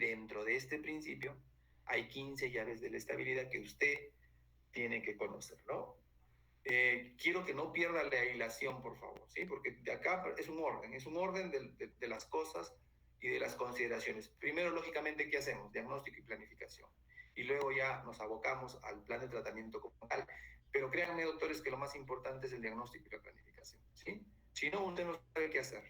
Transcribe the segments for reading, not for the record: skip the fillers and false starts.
dentro de este principio hay 15 llaves de la estabilidad que usted tiene que conocer, ¿no? Quiero que no pierda la hilación, por favor, ¿sí? Porque de acá es un orden de las cosas y de las consideraciones. Primero, lógicamente, ¿qué hacemos? Diagnóstico y planificación. Y luego ya nos abocamos al plan de tratamiento como tal. Pero créanme, doctores, que lo más importante es el diagnóstico y la planificación, ¿sí? Si no, usted no sabe qué hacer.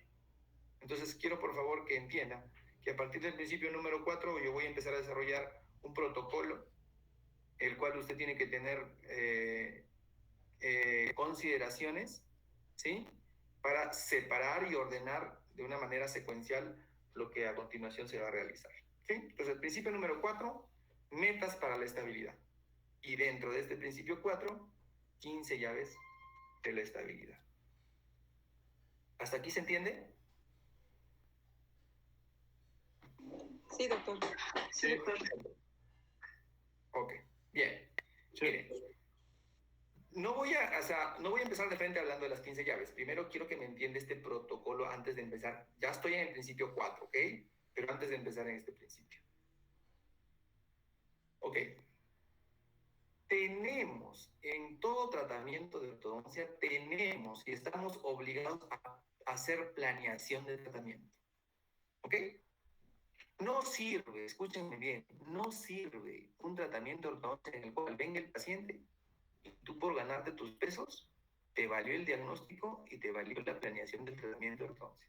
Entonces, quiero, por favor, que entienda que a partir del principio número 4 yo voy a empezar a desarrollar un protocolo, el cual usted tiene que tener consideraciones, ¿sí? Para separar y ordenar de una manera secuencial lo que a continuación se va a realizar, ¿sí? Entonces, el principio número 4, metas para la estabilidad. Y dentro de este principio 4, 15 llaves de la estabilidad. ¿Hasta aquí se entiende? Sí, doctor. Sí, doctor. Ok, bien. Sí. Mire, no voy a empezar de frente hablando de las 15 llaves. Primero quiero que me entienda este protocolo antes de empezar. Ya estoy en el principio 4, ¿ok? Pero antes de empezar en este principio. Ok. Tenemos, en todo tratamiento de ortodoncia, tenemos y estamos obligados a hacer planeación de tratamiento. ¿Ok? No sirve, escúchenme bien, no sirve un tratamiento de ortodoncia en el cual venga el paciente y tú por ganarte tus pesos, te valió el diagnóstico y te valió la planeación del tratamiento de ortodoncia.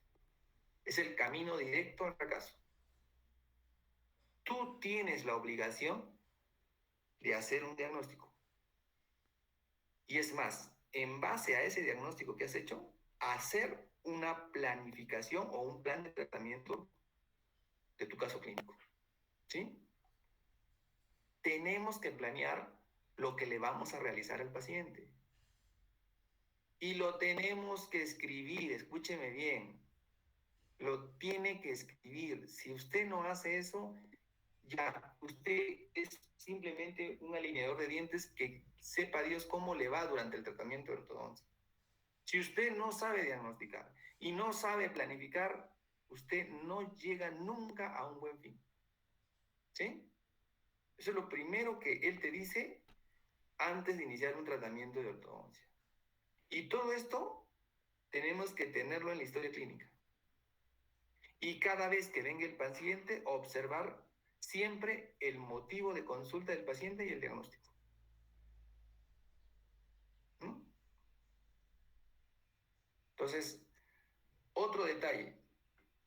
Es el camino directo al fracaso. Tú tienes la obligación de hacer un diagnóstico. Y es más, en base a ese diagnóstico que has hecho, hacer una planificación o un plan de tratamiento de tu caso clínico. ¿Sí? Tenemos que planear lo que le vamos a realizar al paciente. Y lo tenemos que escribir, escúcheme bien, lo tiene que escribir. Si usted no hace eso, ya, usted es simplemente un alineador de dientes que sepa Dios cómo le va durante el tratamiento de ortodoncia. Si usted no sabe diagnosticar y no sabe planificar, usted no llega nunca a un buen fin. ¿Sí? Eso es lo primero que él te dice antes de iniciar un tratamiento de ortodoncia. Y todo esto tenemos que tenerlo en la historia clínica. Y cada vez que venga el paciente, observar siempre el motivo de consulta del paciente y el diagnóstico. ¿Mm? Entonces, otro detalle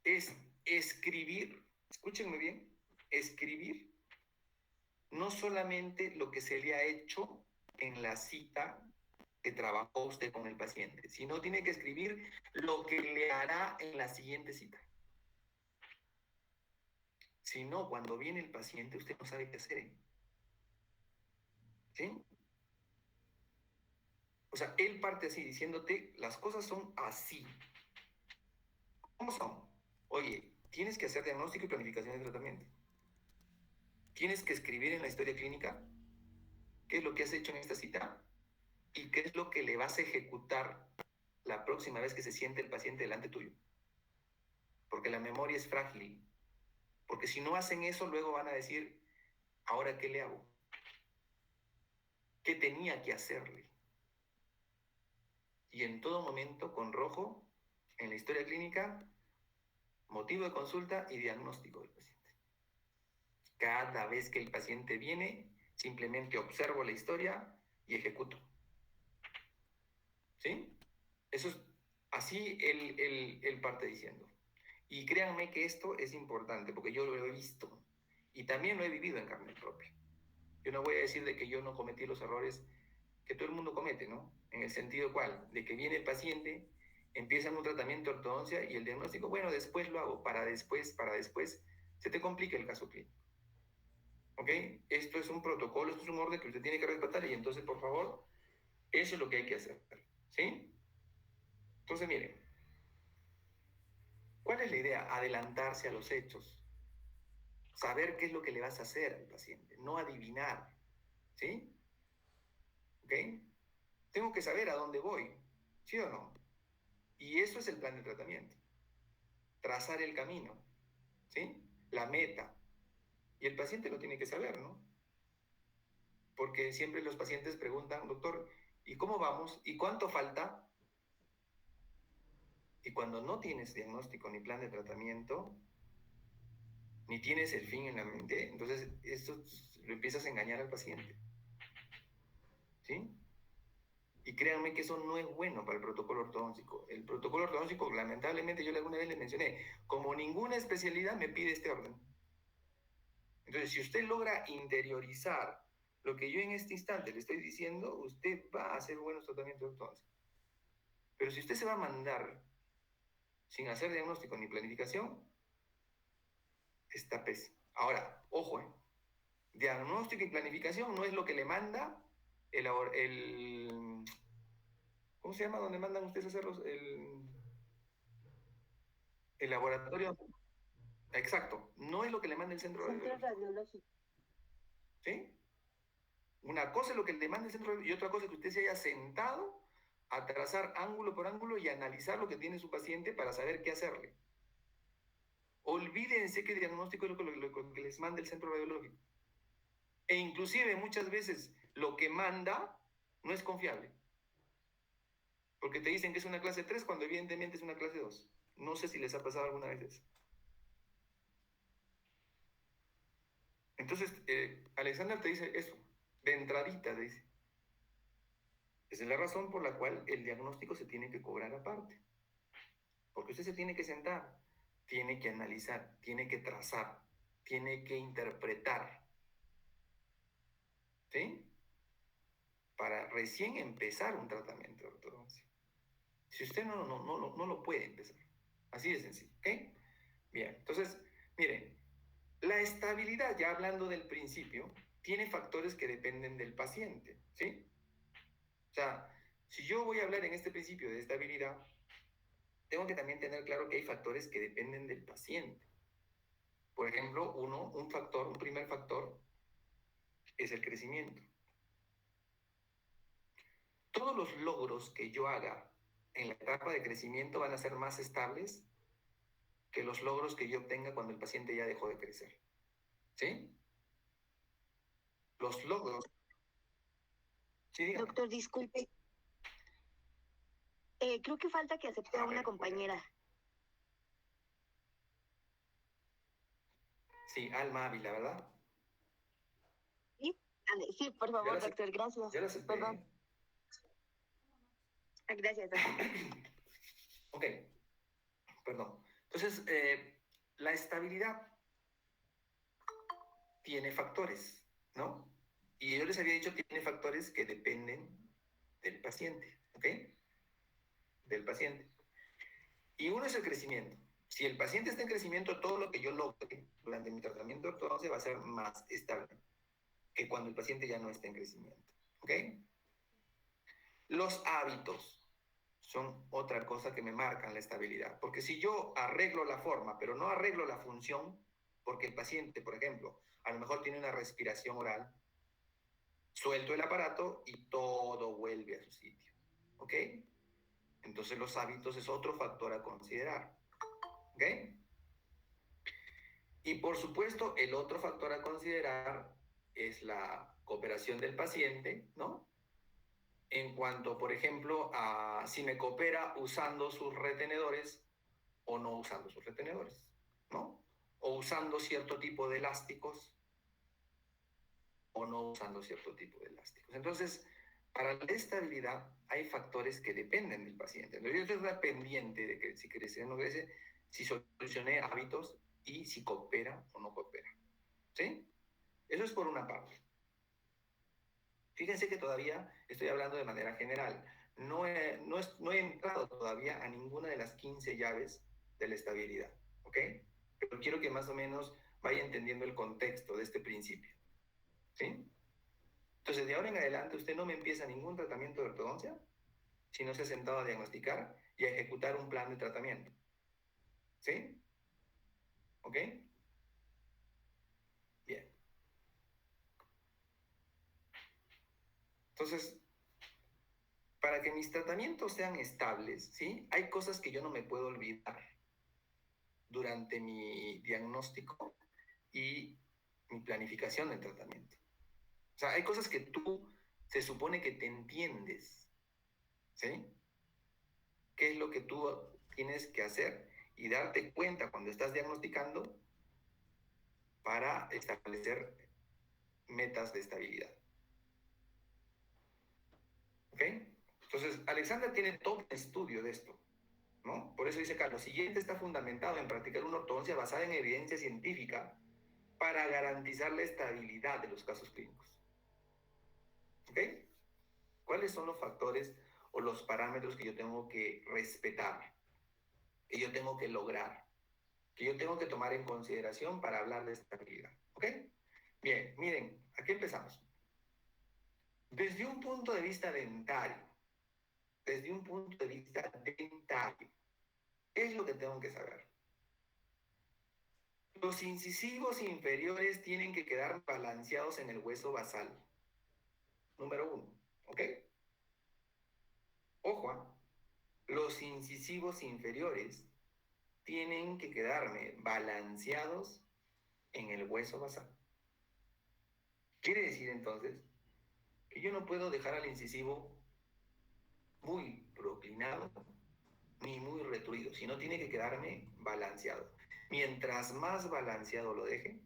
es escribir, escúchenme bien, escribir no solamente lo que se le ha hecho en la cita que trabajó usted con el paciente, sino tiene que escribir lo que le hará en la siguiente cita. Si no, cuando viene el paciente, usted no sabe qué hacer. ¿Sí? O sea, él parte así, diciéndote, las cosas son así. ¿Cómo son? Oye, tienes que hacer diagnóstico y planificación de tratamiento. Tienes que escribir en la historia clínica qué es lo que has hecho en esta cita y qué es lo que le vas a ejecutar la próxima vez que se siente el paciente delante tuyo. Porque la memoria es frágil. Porque si no hacen eso, luego van a decir, ¿ahora qué le hago? ¿Qué tenía que hacerle? Y en todo momento, con rojo, en la historia clínica, motivo de consulta y diagnóstico del paciente. Cada vez que el paciente viene, simplemente observo la historia y ejecuto. ¿Sí? Eso es así él parte diciendo. Y créanme que esto es importante porque yo lo he visto y también lo he vivido en carne propia. Yo no voy a decir de que yo no cometí los errores que todo el mundo comete, ¿no? En el sentido cual, de que viene el paciente, empiezan un tratamiento de ortodoncia y el diagnóstico, bueno, después lo hago, para después, se te complica el caso clínico. ¿Ok? Esto es un protocolo, esto es un orden que usted tiene que respetar y entonces, por favor, eso es lo que hay que hacer. ¿Sí? Entonces, miren, ¿cuál es la idea? Adelantarse a los hechos. Saber qué es lo que le vas a hacer al paciente, no adivinar. ¿Sí? ¿Ok? Tengo que saber a dónde voy, ¿sí o no? Y eso es el plan de tratamiento. Trazar el camino, ¿sí? La meta. Y el paciente lo tiene que saber, ¿no? Porque siempre los pacientes preguntan, doctor, ¿y cómo vamos? ¿Y cuánto falta? Y cuando no tienes diagnóstico ni plan de tratamiento, ni tienes el fin en la mente, entonces esto lo empiezas a engañar al paciente. ¿Sí? Y créanme que eso no es bueno para el protocolo ortodóntico. El protocolo ortodóntico, lamentablemente, yo alguna vez le mencioné, como ninguna especialidad me pide este orden. Entonces, si usted logra interiorizar lo que yo en este instante le estoy diciendo, usted va a hacer buenos tratamientos ortodónticos. Pero si usted se va a mandar sin hacer diagnóstico ni planificación, está pésimo. Ahora, ojo, diagnóstico y planificación no es lo que le manda el ¿cómo se llama? ¿Dónde mandan ustedes a hacerlos? El laboratorio. Exacto. No es lo que le manda el centro radiológico. ¿Sí? Una cosa es lo que le manda el centro y otra cosa es que usted se haya sentado a trazar ángulo por ángulo y analizar lo que tiene su paciente para saber qué hacerle. Olvídense que el diagnóstico es lo que les manda el centro radiológico. E inclusive muchas veces lo que manda no es confiable. Porque te dicen que es una clase 3 cuando evidentemente es una clase 2. No sé si les ha pasado alguna vez eso. Entonces, Alexander te dice eso, de entradita, te dice. Esa es la razón por la cual el diagnóstico se tiene que cobrar aparte. Porque usted se tiene que sentar, tiene que analizar, tiene que trazar, tiene que interpretar. ¿Sí? Para recién empezar un tratamiento de ortodoncia. Si usted no lo puede empezar. Así de sencillo. ¿Ok? Bien, entonces, miren, la estabilidad, ya hablando del principio, tiene factores que dependen del paciente. ¿Sí? O sea, si yo voy a hablar en este principio de estabilidad, tengo que también tener claro que hay factores que dependen del paciente. Por ejemplo, un primer factor es el crecimiento. Todos los logros que yo haga en la etapa de crecimiento van a ser más estables que los logros que yo obtenga cuando el paciente ya dejó de crecer. ¿Sí? Los logros. Sí, dígame. Doctor, disculpe. Creo que falta que acepte a una compañera. Sí, Alma Ávila, ¿verdad? Sí, sí, por favor, doctor, gracias. Ya la acepté. Perdón. Gracias, doctor. Ok, perdón. Entonces, la estabilidad tiene factores, ¿no? Y yo les había dicho, tiene factores que dependen del paciente, ¿ok? Del paciente. Y uno es el crecimiento. Si el paciente está en crecimiento, todo lo que yo logre durante mi tratamiento de ortodoncia va a ser más estable que cuando el paciente ya no está en crecimiento, ¿ok? Los hábitos son otra cosa que me marcan la estabilidad, porque si yo arreglo la forma, pero no arreglo la función, porque el paciente, por ejemplo, a lo mejor tiene una respiración oral, suelto el aparato y todo vuelve a su sitio, ¿ok? Entonces los hábitos es otro factor a considerar, ¿ok? Y por supuesto, el otro factor a considerar es la cooperación del paciente, ¿no? En cuanto, por ejemplo, a si me coopera usando sus retenedores o no usando sus retenedores, ¿no? O usando cierto tipo de elásticos o no usando cierto tipo de elásticos. Entonces, para la estabilidad hay factores que dependen del paciente. Entonces, yo estoy pendiente de que si crece o no crece, si solucioné hábitos y si coopera o no coopera. ¿Sí? Eso es por una parte. Fíjense que todavía estoy hablando de manera general. No he entrado todavía a ninguna de las 15 llaves de la estabilidad. ¿Ok? Pero quiero que más o menos vaya entendiendo el contexto de este principio. ¿Sí? Entonces, de ahora en adelante, usted no me empieza ningún tratamiento de ortodoncia si no se ha sentado a diagnosticar y a ejecutar un plan de tratamiento. ¿Sí? ¿Ok? Bien. Entonces, para que mis tratamientos sean estables, ¿sí? Hay cosas que yo no me puedo olvidar durante mi diagnóstico y mi planificación del tratamiento. O sea, hay cosas que tú se supone que te entiendes, ¿sí? ¿Qué es lo que tú tienes que hacer y darte cuenta cuando estás diagnosticando para establecer metas de estabilidad? ¿Ok? Entonces, Alexandra tiene todo un estudio de esto, ¿no? Por eso dice acá, lo siguiente está fundamentado en practicar una ortodoncia basada en evidencia científica para garantizar la estabilidad de los casos clínicos. ¿Ok? ¿Cuáles son los factores o los parámetros que yo tengo que respetar, que yo tengo que lograr, que yo tengo que tomar en consideración para hablar de estabilidad? ¿Ok? Bien, miren, aquí empezamos. Desde un punto de vista dentario, desde un punto de vista dentario, ¿qué es lo que tengo que saber? Los incisivos inferiores tienen que quedar balanceados en el hueso basal. Número 1, ¿ok? Ojo, los incisivos inferiores tienen que quedarme balanceados en el hueso basal. Quiere decir entonces que yo no puedo dejar al incisivo muy proclinado ni muy retruido, sino tiene que quedarme balanceado. Mientras más balanceado lo deje,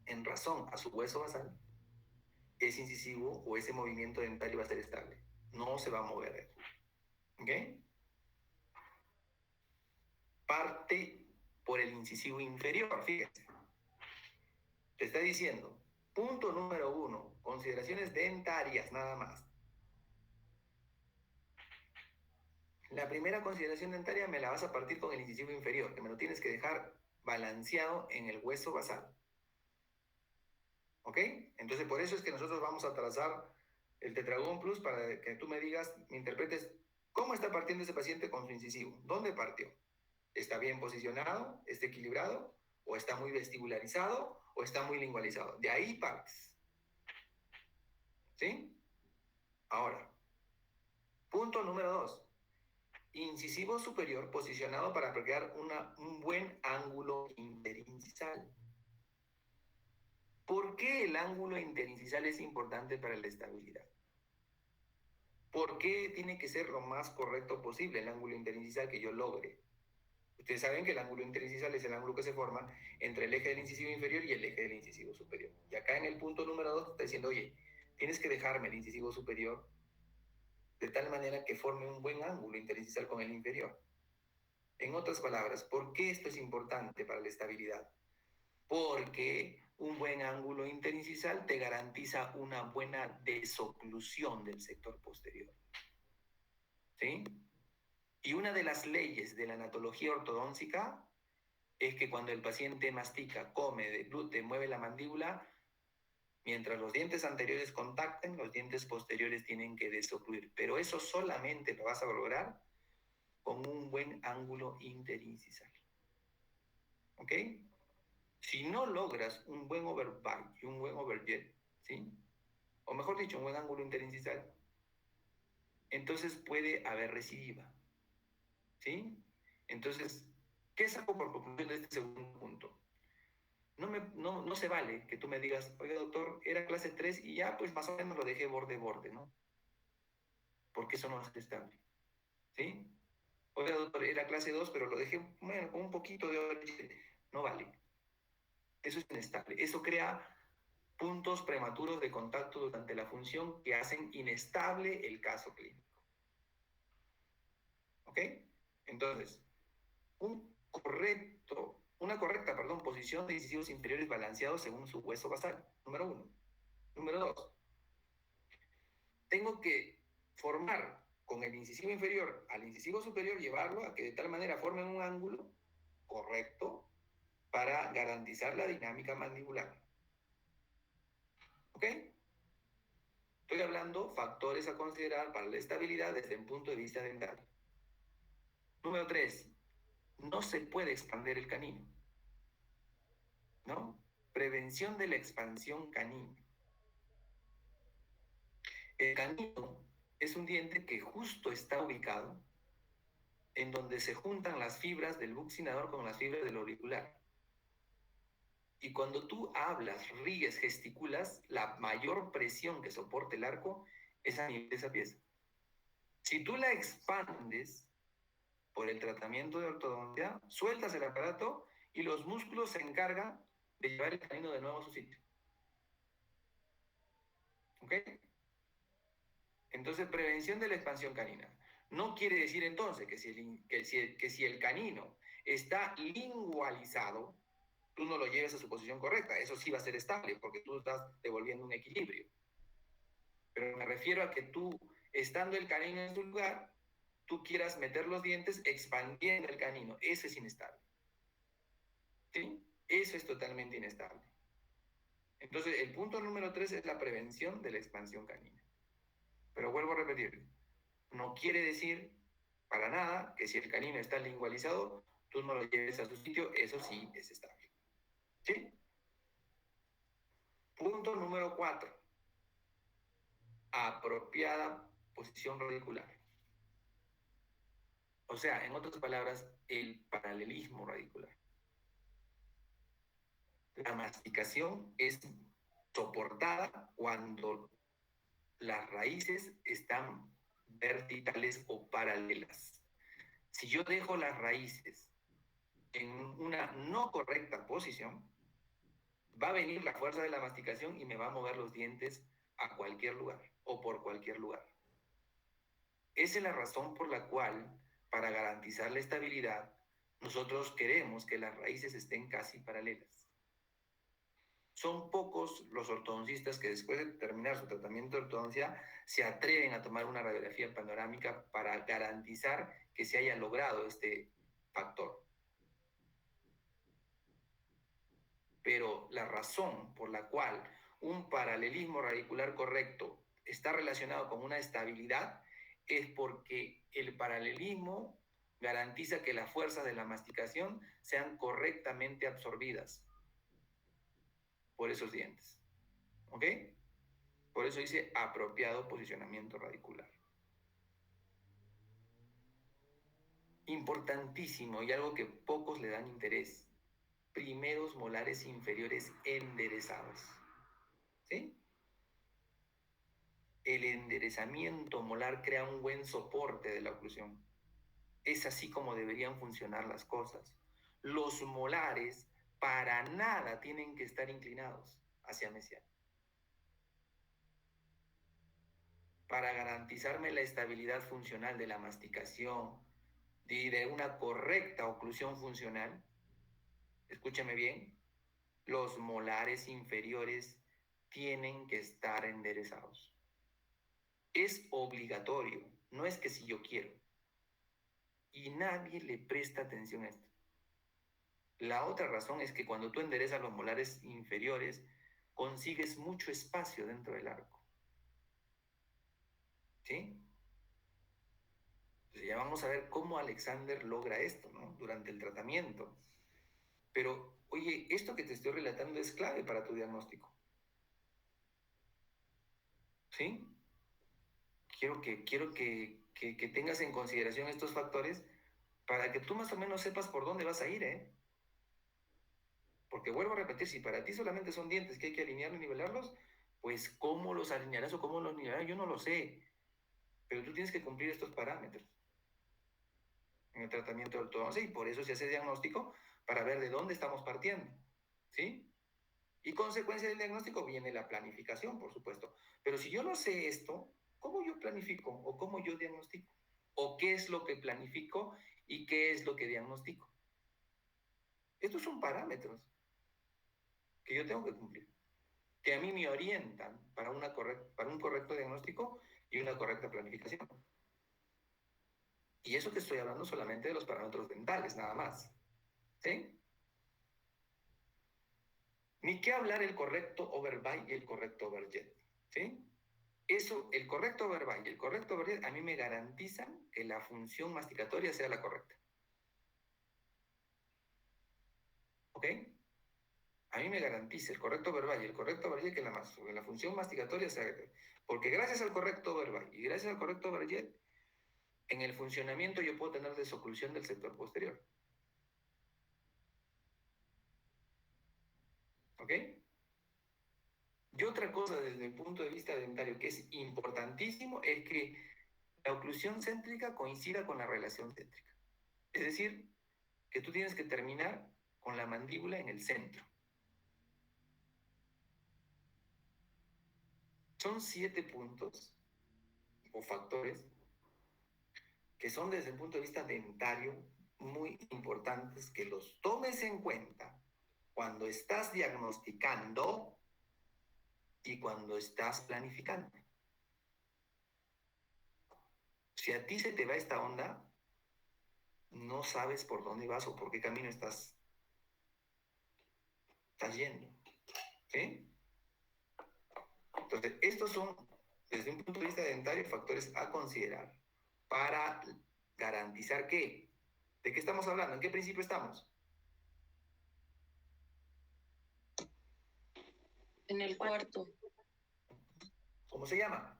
en razón a su hueso basal, ese incisivo o ese movimiento dentario va a ser estable. No se va a mover. ¿Ok? Parte por el incisivo inferior, fíjense. Te está diciendo, punto número 1, consideraciones dentarias nada más. La primera consideración dentaria me la vas a partir con el incisivo inferior, que me lo tienes que dejar balanceado en el hueso basal. ¿Ok? Entonces, por eso es que nosotros vamos a trazar el Tetragon Plus para que tú me digas, me interpretes cómo está partiendo ese paciente con su incisivo. ¿Dónde partió? ¿Está bien posicionado? ¿Está equilibrado? ¿O está muy vestibularizado? ¿O está muy lingualizado? De ahí partes. ¿Sí? Ahora, punto número 2. Incisivo superior posicionado para crear un buen ángulo interincisal. ¿Por qué el ángulo interincisal es importante para la estabilidad? ¿Por qué tiene que ser lo más correcto posible el ángulo interincisal que yo logre? Ustedes saben que el ángulo interincisal es el ángulo que se forma entre el eje del incisivo inferior y el eje del incisivo superior. Y acá en el punto número 2 está diciendo, oye, tienes que dejarme el incisivo superior de tal manera que forme un buen ángulo interincisal con el inferior. En otras palabras, ¿por qué esto es importante para la estabilidad? Porque un buen ángulo interincisal te garantiza una buena desoclusión del sector posterior. ¿Sí? Y una de las leyes de la anatología ortodóntica es que cuando el paciente mastica, come, deglute, mueve la mandíbula, mientras los dientes anteriores contacten, los dientes posteriores tienen que desocluir. Pero eso solamente lo vas a lograr con un buen ángulo interincisal. ¿Ok? Si no logras un buen overbite y un buen overjet, ¿sí? O mejor dicho, un buen ángulo interincisal, entonces puede haber recidiva, ¿sí? Entonces, ¿qué saco por conclusión de este segundo punto? No se vale que tú me digas, oiga doctor, era clase 3 y ya pues más o menos lo dejé borde, ¿no? Porque eso no es estable, ¿sí? Oiga doctor, era clase 2 pero lo dejé, bueno, con un poquito de overjet. No vale. Eso es inestable. Eso crea puntos prematuros de contacto durante la función que hacen inestable el caso clínico. ¿Ok? Entonces, una correcta, posición de incisivos inferiores balanceados según su hueso basal, número 1. Número 2, tengo que formar con el incisivo inferior al incisivo superior, llevarlo a que de tal manera formen un ángulo correcto para garantizar la dinámica mandibular. ¿Ok? Estoy hablando factores a considerar para la estabilidad desde un punto de vista dental. Número 3, no se puede expandir el canino, ¿no? Prevención de la expansión canina. El canino es un diente que justo está ubicado en donde se juntan las fibras del buccinador con las fibras del auricular. Y cuando tú hablas, ríes, gesticulas, la mayor presión que soporte el arco es a nivel de esa pieza. Si tú la expandes por el tratamiento de ortodoncia, sueltas el aparato y los músculos se encargan de llevar el canino de nuevo a su sitio. ¿Ok? Entonces, prevención de la expansión canina. No quiere decir entonces que si el canino está lingualizado, tú no lo lleves a su posición correcta. Eso sí va a ser estable porque tú estás devolviendo un equilibrio. Pero me refiero a que tú, estando el canino en su lugar, tú quieras meter los dientes expandiendo el canino. Eso es inestable. ¿Sí? Eso es totalmente inestable. Entonces, el punto número 3 es la prevención de la expansión canina. Pero vuelvo a repetir, no quiere decir para nada que si el canino está lingualizado, tú no lo lleves a su sitio, eso sí es estable. ¿Sí? Punto número 4, apropiada posición radicular. O sea, en otras palabras, el paralelismo radicular. La masticación es soportada cuando las raíces están verticales o paralelas. Si yo dejo las raíces en una no correcta posición, va a venir la fuerza de la masticación y me va a mover los dientes a cualquier lugar o por cualquier lugar. Esa es la razón por la cual, para garantizar la estabilidad, nosotros queremos que las raíces estén casi paralelas. Son pocos los ortodoncistas que después de terminar su tratamiento de ortodoncia se atreven a tomar una radiografía panorámica para garantizar que se haya logrado este factor. Pero la razón por la cual un paralelismo radicular correcto está relacionado con una estabilidad es porque el paralelismo garantiza que las fuerzas de la masticación sean correctamente absorbidas por esos dientes. ¿Ok? Por eso dice apropiado posicionamiento radicular. Importantísimo y algo que pocos le dan interés. Primeros molares inferiores enderezados. ¿Sí? El enderezamiento molar crea un buen soporte de la oclusión. Es así como deberían funcionar las cosas. Los molares para nada tienen que estar inclinados hacia mesial. Para garantizarme la estabilidad funcional de la masticación y de una correcta oclusión funcional, escúcheme bien, los molares inferiores tienen que estar enderezados. Es obligatorio, no es que si yo quiero. Y nadie le presta atención a esto. La otra razón es que cuando tú enderezas los molares inferiores, consigues mucho espacio dentro del arco. ¿Sí? Entonces ya vamos a ver cómo Alexander logra esto, ¿no? Durante el tratamiento. Pero, oye, esto que te estoy relatando es clave para tu diagnóstico. ¿Sí? Quiero que tengas en consideración estos factores para que tú más o menos sepas por dónde vas a ir, ¿eh? Porque vuelvo a repetir, si para ti solamente son dientes que hay que alinear y nivelarlos, pues cómo los alinearás o cómo los nivelarás, yo no lo sé. Pero tú tienes que cumplir estos parámetros en el tratamiento de ortodoncia y por eso se hace diagnóstico para ver de dónde estamos partiendo. ¿Sí? Y consecuencia del diagnóstico viene la planificación, por supuesto. Pero si yo no sé esto, ¿cómo yo planifico o cómo yo diagnostico? ¿O qué es lo que planifico y qué es lo que diagnostico? Estos son parámetros que yo tengo que cumplir, que a mí me orientan para un correcto diagnóstico y una correcta planificación. Y eso que estoy hablando solamente de los parámetros dentales, nada más. ¿Sí? Ni qué hablar el correcto overbite y el correcto overjet. ¿Sí? Eso, el correcto overbite y el correcto overjet a mí me garantizan que la función masticatoria sea la correcta. ¿Ok? A mí me garantiza el correcto overbite y el correcto overjet que la función masticatoria sea... Porque gracias al correcto overbite y gracias al correcto overjet, en el funcionamiento yo puedo tener desoclusión del sector posterior. ¿Ok? Y otra cosa desde el punto de vista dentario que es importantísimo es que la oclusión céntrica coincida con la relación céntrica. Es decir, que tú tienes que terminar con la mandíbula en el centro. Son 7 puntos o factores que son desde el punto de vista dentario muy importantes que los tomes en cuenta cuando estás diagnosticando y cuando estás planificando. Si a ti se te va esta onda, no sabes por dónde vas o por qué camino estás yendo. ¿Sí? Entonces, estos son, desde un punto de vista dentario, factores a considerar para garantizar que, ¿de qué estamos hablando? ¿En qué principio estamos? En el cuarto. ¿Cómo se llama?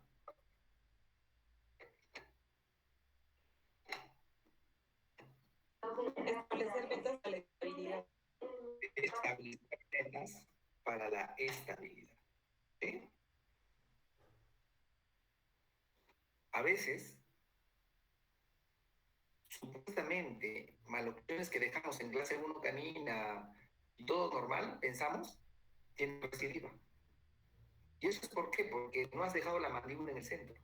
Establecer metas para la estabilidad. Establecer metas para la estabilidad. ¿Sí? A veces, supuestamente, maloclusiones que dejamos en clase 1 canina y todo normal, pensamos, tiene recidiva. ¿Y eso es por qué? Porque no has dejado la mandíbula en el centro.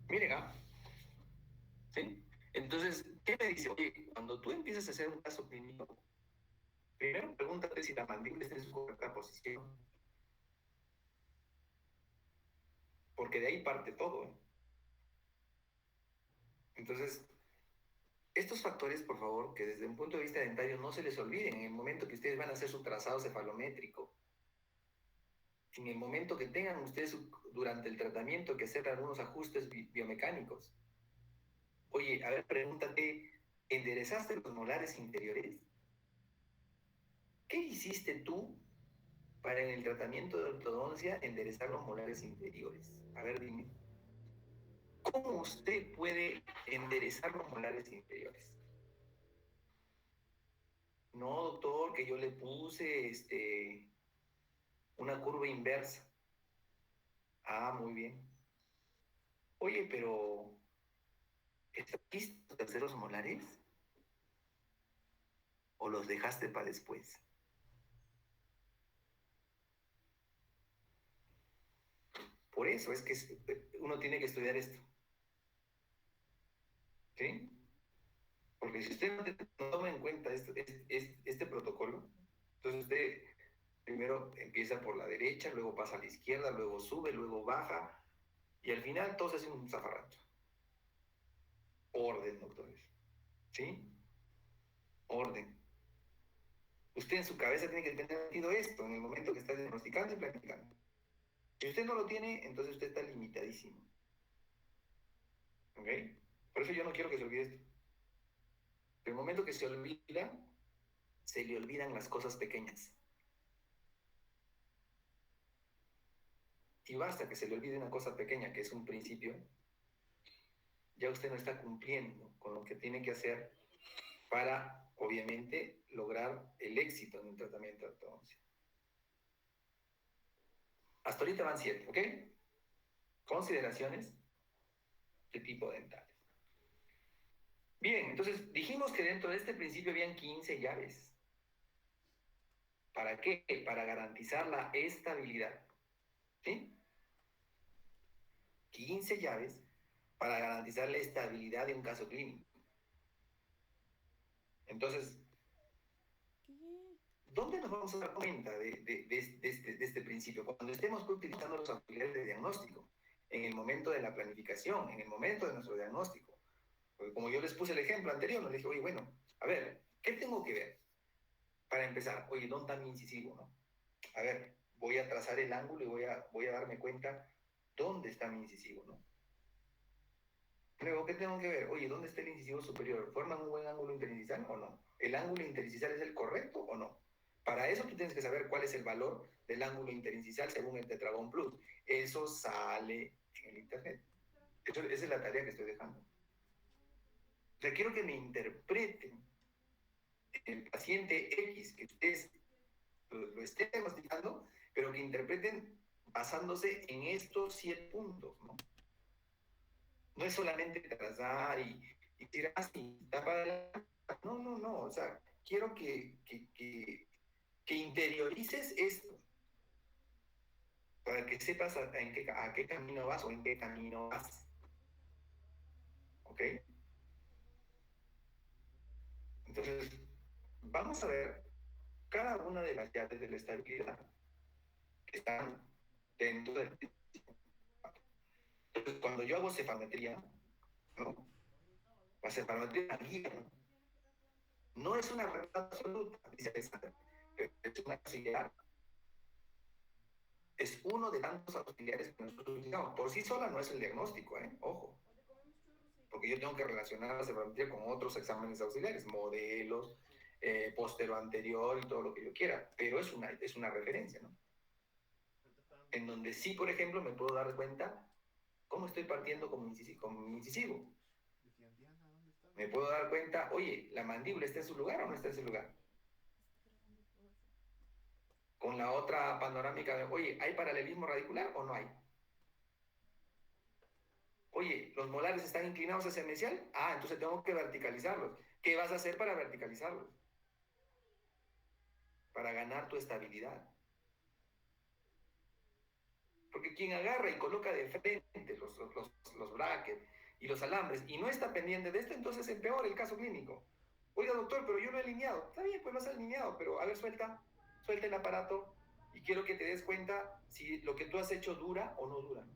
Miren, ¿ah? ¿Sí? Entonces, ¿qué me dice? Oye, cuando tú empiezas a hacer un caso clínico, primero pregúntate si la mandíbula está en su correcta posición. Porque de ahí parte todo, ¿eh? Entonces, estos factores, por favor, que desde un punto de vista dentario no se les olviden en el momento que ustedes van a hacer su trazado cefalométrico, en el momento que tengan ustedes durante el tratamiento que hacer algunos ajustes biomecánicos. Oye, a ver, pregúntate, ¿enderezaste los molares inferiores? ¿Qué hiciste tú para en el tratamiento de ortodoncia enderezar los molares inferiores? A ver, dime. ¿Cómo usted puede enderezar los molares inferiores? No, doctor, que yo le puse una curva inversa. Ah, muy bien. Oye, pero ¿estás listo de hacer los molares? ¿O los dejaste para después? Por eso es que uno tiene que estudiar esto. ¿Sí? Porque si usted no toma en cuenta este protocolo, entonces usted primero empieza por la derecha, luego pasa a la izquierda, luego sube, luego baja, y al final todo se hace un zafarrancho. Orden, doctores. ¿Sí? Orden. Usted en su cabeza tiene que tener metido esto en el momento que está diagnosticando y planificando. Si usted no lo tiene, entonces usted está limitadísimo. ¿Ok? Por eso yo no quiero que se olvide esto. En el momento que se olvida, se le olvidan las cosas pequeñas. Y basta que se le olvide una cosa pequeña, que es un principio, ya usted no está cumpliendo con lo que tiene que hacer para, obviamente, lograr el éxito en un tratamiento de ortodoncia. Hasta ahorita van 7, ¿ok? Consideraciones de tipo dental. Bien, entonces dijimos que dentro de este principio habían 15 llaves. ¿Para qué? Para garantizar la estabilidad. ¿Sí? 15 llaves para garantizar la estabilidad de un caso clínico. Entonces, ¿dónde nos vamos a dar cuenta de este principio? Cuando estemos utilizando los auxiliares de diagnóstico, en el momento de la planificación, en el momento de nuestro diagnóstico. Porque como yo les puse el ejemplo anterior, les dije, oye, bueno, a ver, ¿qué tengo que ver? Para empezar, oye, ¿dónde está mi incisivo, no? A ver, voy a trazar el ángulo y voy a darme cuenta dónde está mi incisivo, ¿no? Luego, ¿qué tengo que ver? Oye, ¿dónde está el incisivo superior? ¿Forman un buen ángulo interincisal o no? ¿El ángulo interincisal es el correcto o no? Para eso tú tienes que saber cuál es el valor del ángulo interincisal según el Tetragon Plus. Eso sale en el internet. Esa es la tarea que estoy dejando. O sea, quiero que me interpreten el paciente X que ustedes lo estén diagnosticando, pero que interpreten basándose en estos 7 puntos, ¿no? No es solamente trazar y decir, ah, sí, está para adelante. No, no, no, o sea, quiero que interiorices esto, para que sepas a qué camino vas o en qué camino vas, ¿ok? Entonces, vamos a ver cada una de las llaves de la estabilidad que están dentro del... Entonces, cuando yo hago cefalometría, ¿no? La cefalometría guía, no es una verdad absoluta, dice Alexander, pero es una auxiliar, es uno de tantos auxiliares que nosotros utilizamos. Por sí sola no es el diagnóstico, ojo, porque yo tengo que relacionar la cefalometría con otros exámenes auxiliares, modelos, postero anterior y todo lo que yo quiera, pero es una referencia, ¿no? En donde sí, por ejemplo, me puedo dar cuenta cómo estoy partiendo como incisivo. Me puedo dar cuenta, oye, la mandíbula está en su lugar o no está en su lugar. Con la otra panorámica de, oye, ¿hay paralelismo radicular o no hay? Oye, ¿los molares están inclinados hacia el mesial? Ah, entonces tengo que verticalizarlos. ¿Qué vas a hacer para verticalizarlos? Para ganar tu estabilidad. Porque quien agarra y coloca de frente los brackets y los alambres y no está pendiente de esto, entonces empeora el caso clínico. Oiga, doctor, pero yo lo he alineado. Está bien, pues lo has alineado, pero a ver, suelta el aparato y quiero que te des cuenta si lo que tú has hecho dura o no dura.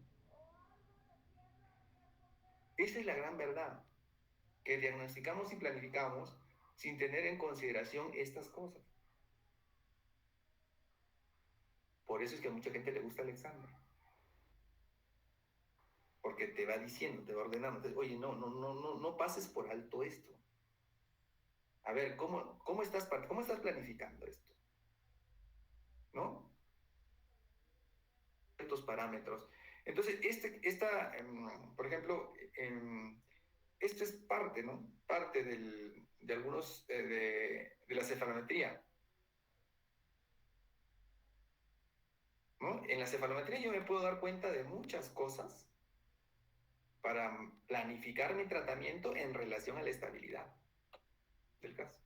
Esa es la gran verdad, que diagnosticamos y planificamos sin tener en consideración estas cosas. Por eso es que a mucha gente le gusta Alexander. Porque te va diciendo, te va ordenando. Entonces, oye, no pases por alto esto. A ver, ¿cómo estás planificando esto? ¿No? Estos parámetros. Entonces, por ejemplo, esto es parte, ¿no? Parte de algunos, de la cefalometría. ¿No? En la cefalometría yo me puedo dar cuenta de muchas cosas para planificar mi tratamiento en relación a la estabilidad del caso.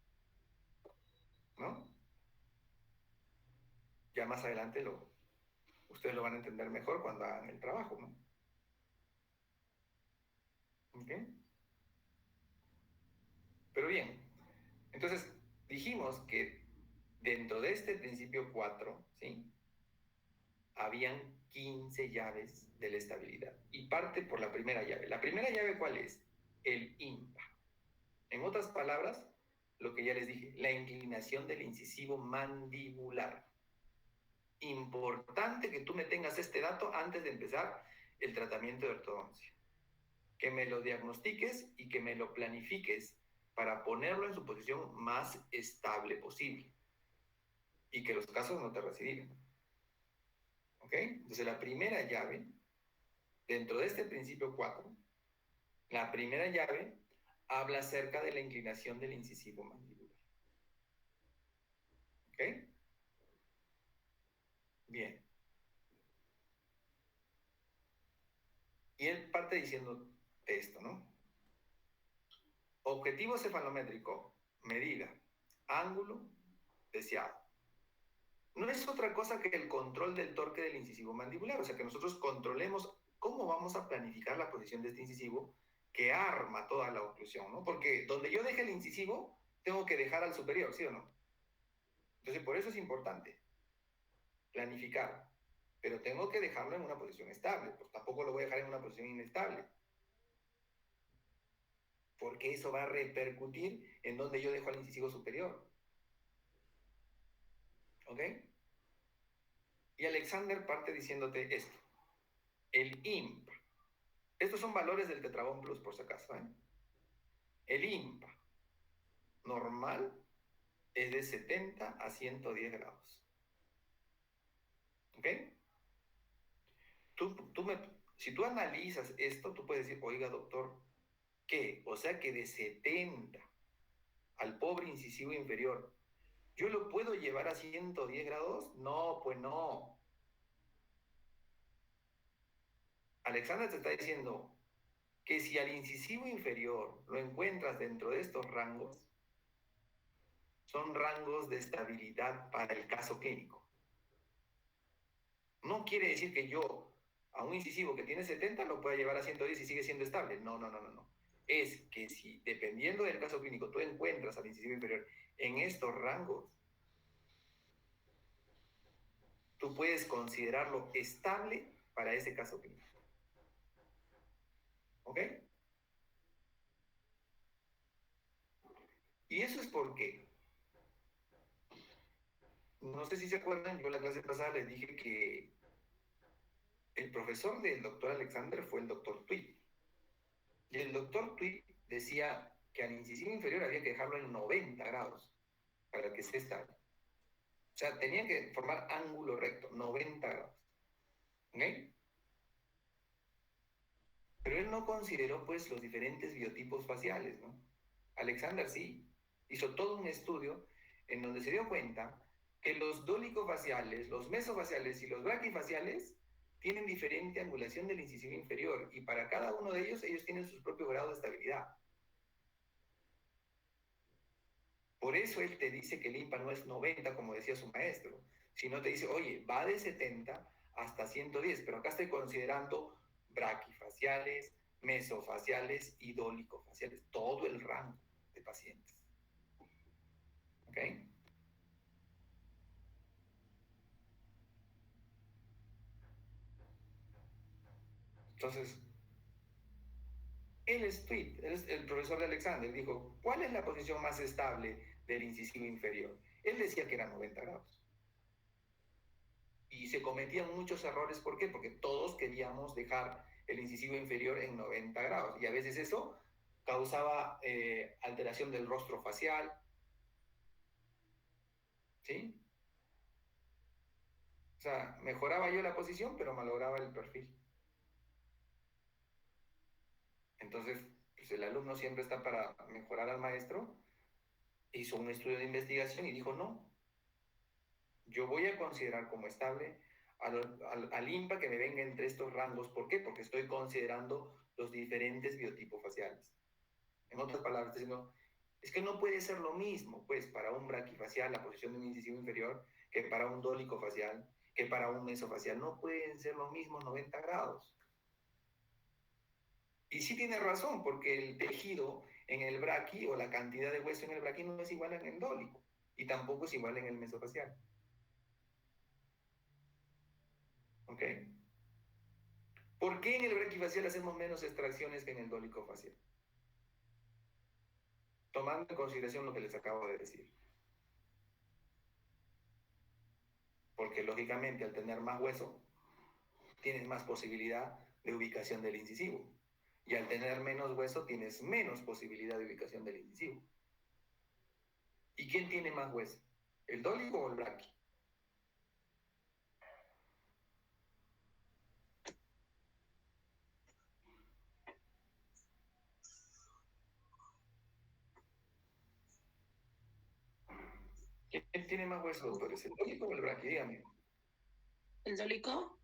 ¿No? Ya más adelante ustedes lo van a entender mejor cuando hagan el trabajo, ¿no? ¿Ok? Pero bien, entonces dijimos que dentro de este principio 4, ¿sí? Habían 15 llaves de la estabilidad. Y parte por la primera llave. ¿La primera llave cuál es? El IMPA. En otras palabras, lo que ya les dije, la inclinación del incisivo mandibular. Importante que tú me tengas este dato antes de empezar el tratamiento de ortodoncia. Que me lo diagnostiques y que me lo planifiques para ponerlo en su posición más estable posible y que los casos no te recidiven. ¿Ok? Entonces la primera llave, dentro de este principio 4, la primera llave habla acerca de la inclinación del incisivo mandibular. ¿Ok? Bien. Y él parte diciendo esto, ¿no? Objetivo cefalométrico, medida, ángulo deseado. No es otra cosa que el control del torque del incisivo mandibular, o sea, que nosotros controlemos cómo vamos a planificar la posición de este incisivo que arma toda la oclusión, ¿no? Porque donde yo deje el incisivo, tengo que dejar al superior, ¿sí o no? Entonces, por eso es importante planificar, pero tengo que dejarlo en una posición estable, pues tampoco lo voy a dejar en una posición inestable, porque eso va a repercutir en donde yo dejo al incisivo superior. ¿Ok? Y Alexander parte diciéndote esto, el IMPA. Estos son valores del Tetragón Plus, por si acaso, ¿eh? El IMPA normal es de 70 a 110 grados. ¿Ok? Si tú analizas esto, tú puedes decir, oiga, doctor, ¿qué? O sea que de 70 al pobre incisivo inferior, ¿yo lo puedo llevar a 110 grados? No, pues no. Alexandra te está diciendo que si al incisivo inferior lo encuentras dentro de estos rangos, son rangos de estabilidad para el caso clínico. No quiere decir que yo a un incisivo que tiene 70 lo pueda llevar a 110 y sigue siendo estable. No, no, no, no, no. Es que si, dependiendo del caso clínico, tú encuentras al incisivo inferior en estos rangos, tú puedes considerarlo estable para ese caso clínico. ¿Ok? Y eso es porque, no sé si se acuerdan, yo en la clase pasada les dije que el profesor del doctor Alexander fue el doctor Tweed. Y el doctor Tweed decía que al incisivo inferior había que dejarlo en 90 grados para que esté estable. O sea, tenían que formar ángulo recto, 90 grados. ¿Ok? Pero él no consideró, pues, los diferentes biotipos faciales, ¿no? Alexander sí. Hizo todo un estudio en donde se dio cuenta que los dólicofaciales, los mesofaciales y los braquifaciales tienen diferente angulación del incisivo inferior y para cada uno de ellos tienen sus propios grados de estabilidad. Por eso él te dice que el IMPA no es 90, como decía su maestro, sino te dice, oye, va de 70 hasta 110, pero acá estoy considerando braquifaciales, mesofaciales y dólicofaciales, todo el rango de pacientes. ¿Ok? Entonces, él es Tweed, el profesor de Alexander, dijo, ¿cuál es la posición más estable del incisivo inferior? Él decía que era 90 grados. Y se cometían muchos errores, ¿por qué? Porque todos queríamos dejar el incisivo inferior en 90 grados. Y a veces eso causaba alteración del rostro facial. ¿Sí? O sea, mejoraba yo la posición, pero malograba el perfil. Entonces, pues el alumno siempre está para mejorar al maestro. Hizo un estudio de investigación y dijo, no, yo voy a considerar como estable al IMPA que me venga entre estos rangos. ¿Por qué? Porque estoy considerando los diferentes biotipos faciales. En otras palabras, diciendo, es que no puede ser lo mismo, pues, para un braquifacial, la posición de un incisivo inferior, que para un dólico facial, que para un mesofacial. No pueden ser lo mismo 90 grados. Y sí tiene razón, porque el tejido en el braqui o la cantidad de hueso en el braqui no es igual en el dólico y tampoco es igual en el mesofacial. ¿Ok? ¿Por qué en el braquifacial hacemos menos extracciones que en el dólico facial? Tomando en consideración lo que les acabo de decir. Porque lógicamente al tener más hueso, tienes más posibilidad de ubicación del incisivo. Y al tener menos hueso, tienes menos posibilidad de ubicación del incisivo. ¿Y quién tiene más hueso? ¿El dólico o el braqui? ¿Quién tiene más hueso, doctores? ¿El dólico o el braqui? Dígame. ¿El dólico?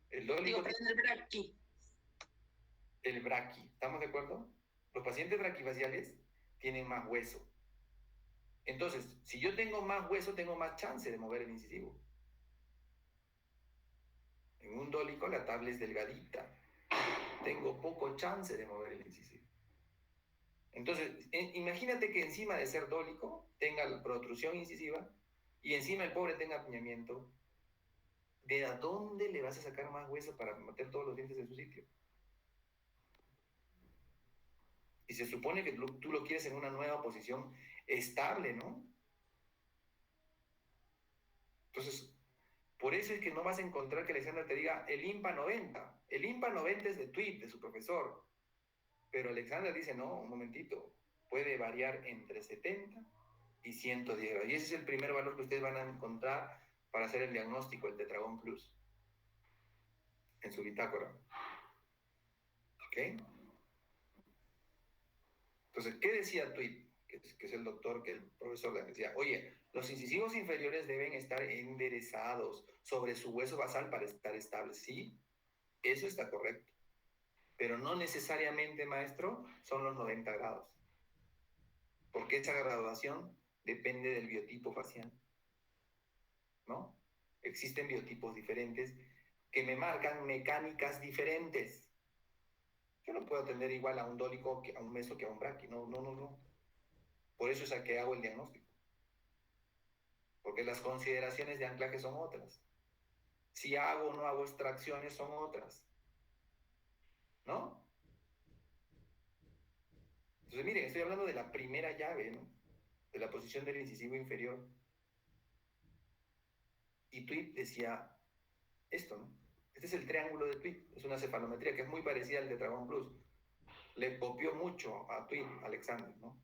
El dólico. Digo, perdón, el braqui. El braqui. ¿Estamos de acuerdo? Los pacientes braquifaciales tienen más hueso. Entonces, si yo tengo más hueso, tengo más chance de mover el incisivo. En un dólico la tabla es delgadita. Tengo poco chance de mover el incisivo. Entonces, imagínate que encima de ser dólico tenga la protrusión incisiva y encima el pobre tenga apiñamiento. ¿De a dónde le vas a sacar más hueso para meter todos los dientes en su sitio? Y se supone que tú lo quieres en una nueva posición estable, ¿no? Entonces, por eso es que no vas a encontrar que Alexander te diga el IMPA 90. El IMPA 90 es de Tweed, de su profesor. Pero Alexander dice, no, un momentito, puede variar entre 70 y 110 grados. Y ese es el primer valor que ustedes van a encontrar para hacer el diagnóstico, el Tetragon Plus, en su bitácora. ¿Ok? Entonces, ¿qué decía Tweed? que es el doctor, que el profesor le decía, oye, los incisivos inferiores deben estar enderezados sobre su hueso basal para estar estables. Sí, eso está correcto. Pero no necesariamente, maestro, son los 90 grados. Porque esa graduación depende del biotipo facial, ¿no? Existen biotipos diferentes que me marcan mecánicas diferentes. Yo no puedo atender igual a un dólico que a un meso que a un braqui. No, no, no, no. Por eso es a que hago el diagnóstico. Porque las consideraciones de anclaje son otras. Si hago o no hago extracciones son otras. ¿No? Entonces, miren, estoy hablando de la primera llave, ¿no? De la posición del incisivo inferior. Y Tweed decía esto, ¿no? Este es el triángulo de Tweed. Es una cefalometría que es muy parecida al de Tetragon Plus. Le copió mucho a Tweed, Alexander, ¿no?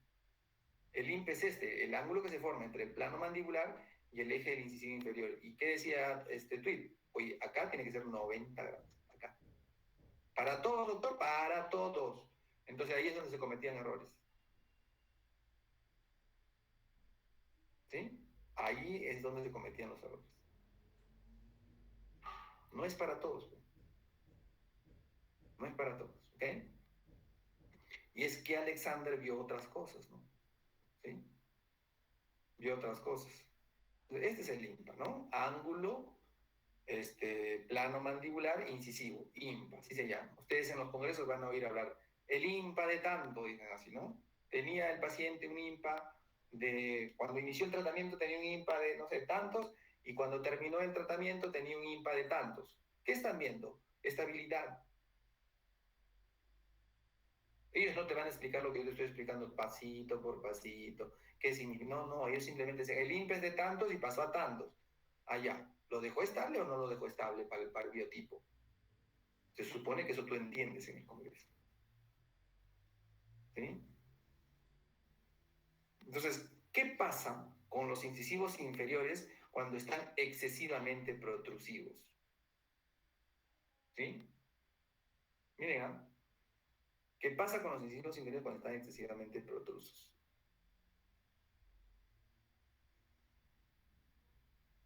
El IMP es este, el ángulo que se forma entre el plano mandibular y el eje del incisivo inferior. ¿Y qué decía Tweed? Oye, acá tiene que ser 90 grados. Acá. Para todos, doctor, para todos. Entonces ahí es donde se cometían errores. ¿Sí? Ahí es donde se cometían los errores. No es para todos. No es para todos. ¿Ok? Y es que Alexander vio otras cosas, ¿no? ¿Sí? Vio otras cosas. Este es el IMPA, ¿no? Ángulo, plano mandibular, incisivo, IMPA, así se llama. Ustedes en los congresos van a oír hablar, el IMPA de tanto, dicen así, ¿no? Tenía el paciente un IMPA de, cuando inició el tratamiento tenía un IMPA de, no sé, tantos, y cuando terminó el tratamiento tenía un IMPA de tantos. ¿Qué están viendo? Estabilidad. Ellos no te van a explicar lo que yo te estoy explicando pasito por pasito. ¿Qué significa? No, no, ellos simplemente dicen, el IMPA es de tantos y pasó a tantos. Allá, ¿lo dejó estable o no lo dejó estable para el biotipo? Se supone que eso tú entiendes en el congreso. ¿Sí? Entonces, ¿qué pasa con los incisivos inferiores cuando están excesivamente protrusivos? ¿Sí? Miren, ¿ah? ¿Qué pasa con los incisivos inferiores cuando están excesivamente protrusos?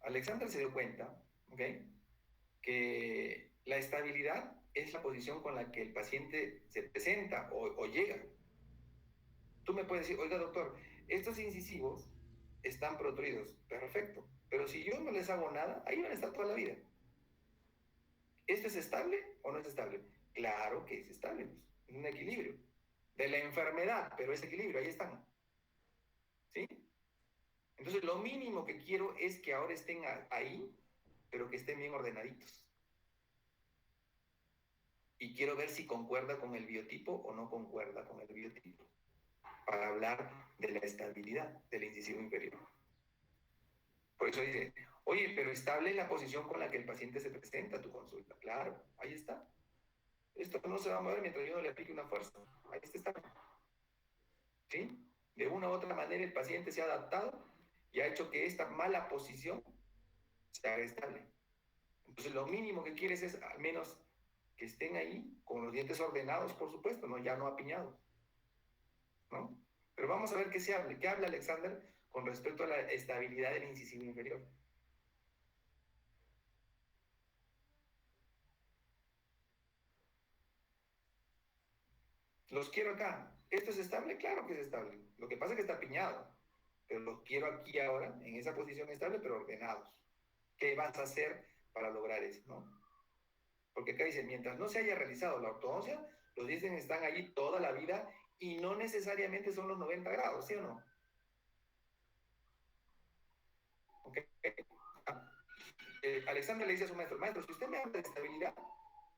Alexander se dio cuenta, ¿ok?, que la estabilidad es la posición con la que el paciente se presenta o llega. Tú me puedes decir, oiga doctor, estos incisivos están protruidos, perfecto, pero si yo no les hago nada, ahí van a estar toda la vida. ¿Esto es estable o no es estable? Claro que es estable, pues, es un equilibrio de la enfermedad, pero es equilibrio, ahí están. ¿Sí? Entonces lo mínimo que quiero es que ahora estén ahí, pero que estén bien ordenaditos. Y quiero ver si concuerda con el biotipo o no concuerda con el biotipo, para hablar de la estabilidad del incisivo inferior. Por eso dice, oye, pero estable es la posición con la que el paciente se presenta a tu consulta. Claro, ahí está. Esto no se va a mover mientras yo no le aplique una fuerza. Ahí está. ¿Sí? De una u otra manera el paciente se ha adaptado y ha hecho que esta mala posición se haga estable. Entonces lo mínimo que quieres es al menos que estén ahí con los dientes ordenados, por supuesto, ¿no? Ya no apiñados, ¿no? Pero vamos a ver qué habla Alexander con respecto a la estabilidad del incisivo inferior. Los quiero acá. ¿Esto es estable? Claro que es estable. Lo que pasa es que está apiñado. Pero los quiero aquí ahora, en esa posición estable, pero ordenados. ¿Qué vas a hacer para lograr eso, no? Porque acá dice, mientras no se haya realizado la ortodoncia, los dientes están allí toda la vida y no necesariamente son los 90 grados, ¿sí o no? ¿Ok? Alexander le dice a su maestro, maestro, si usted me habla de estabilidad,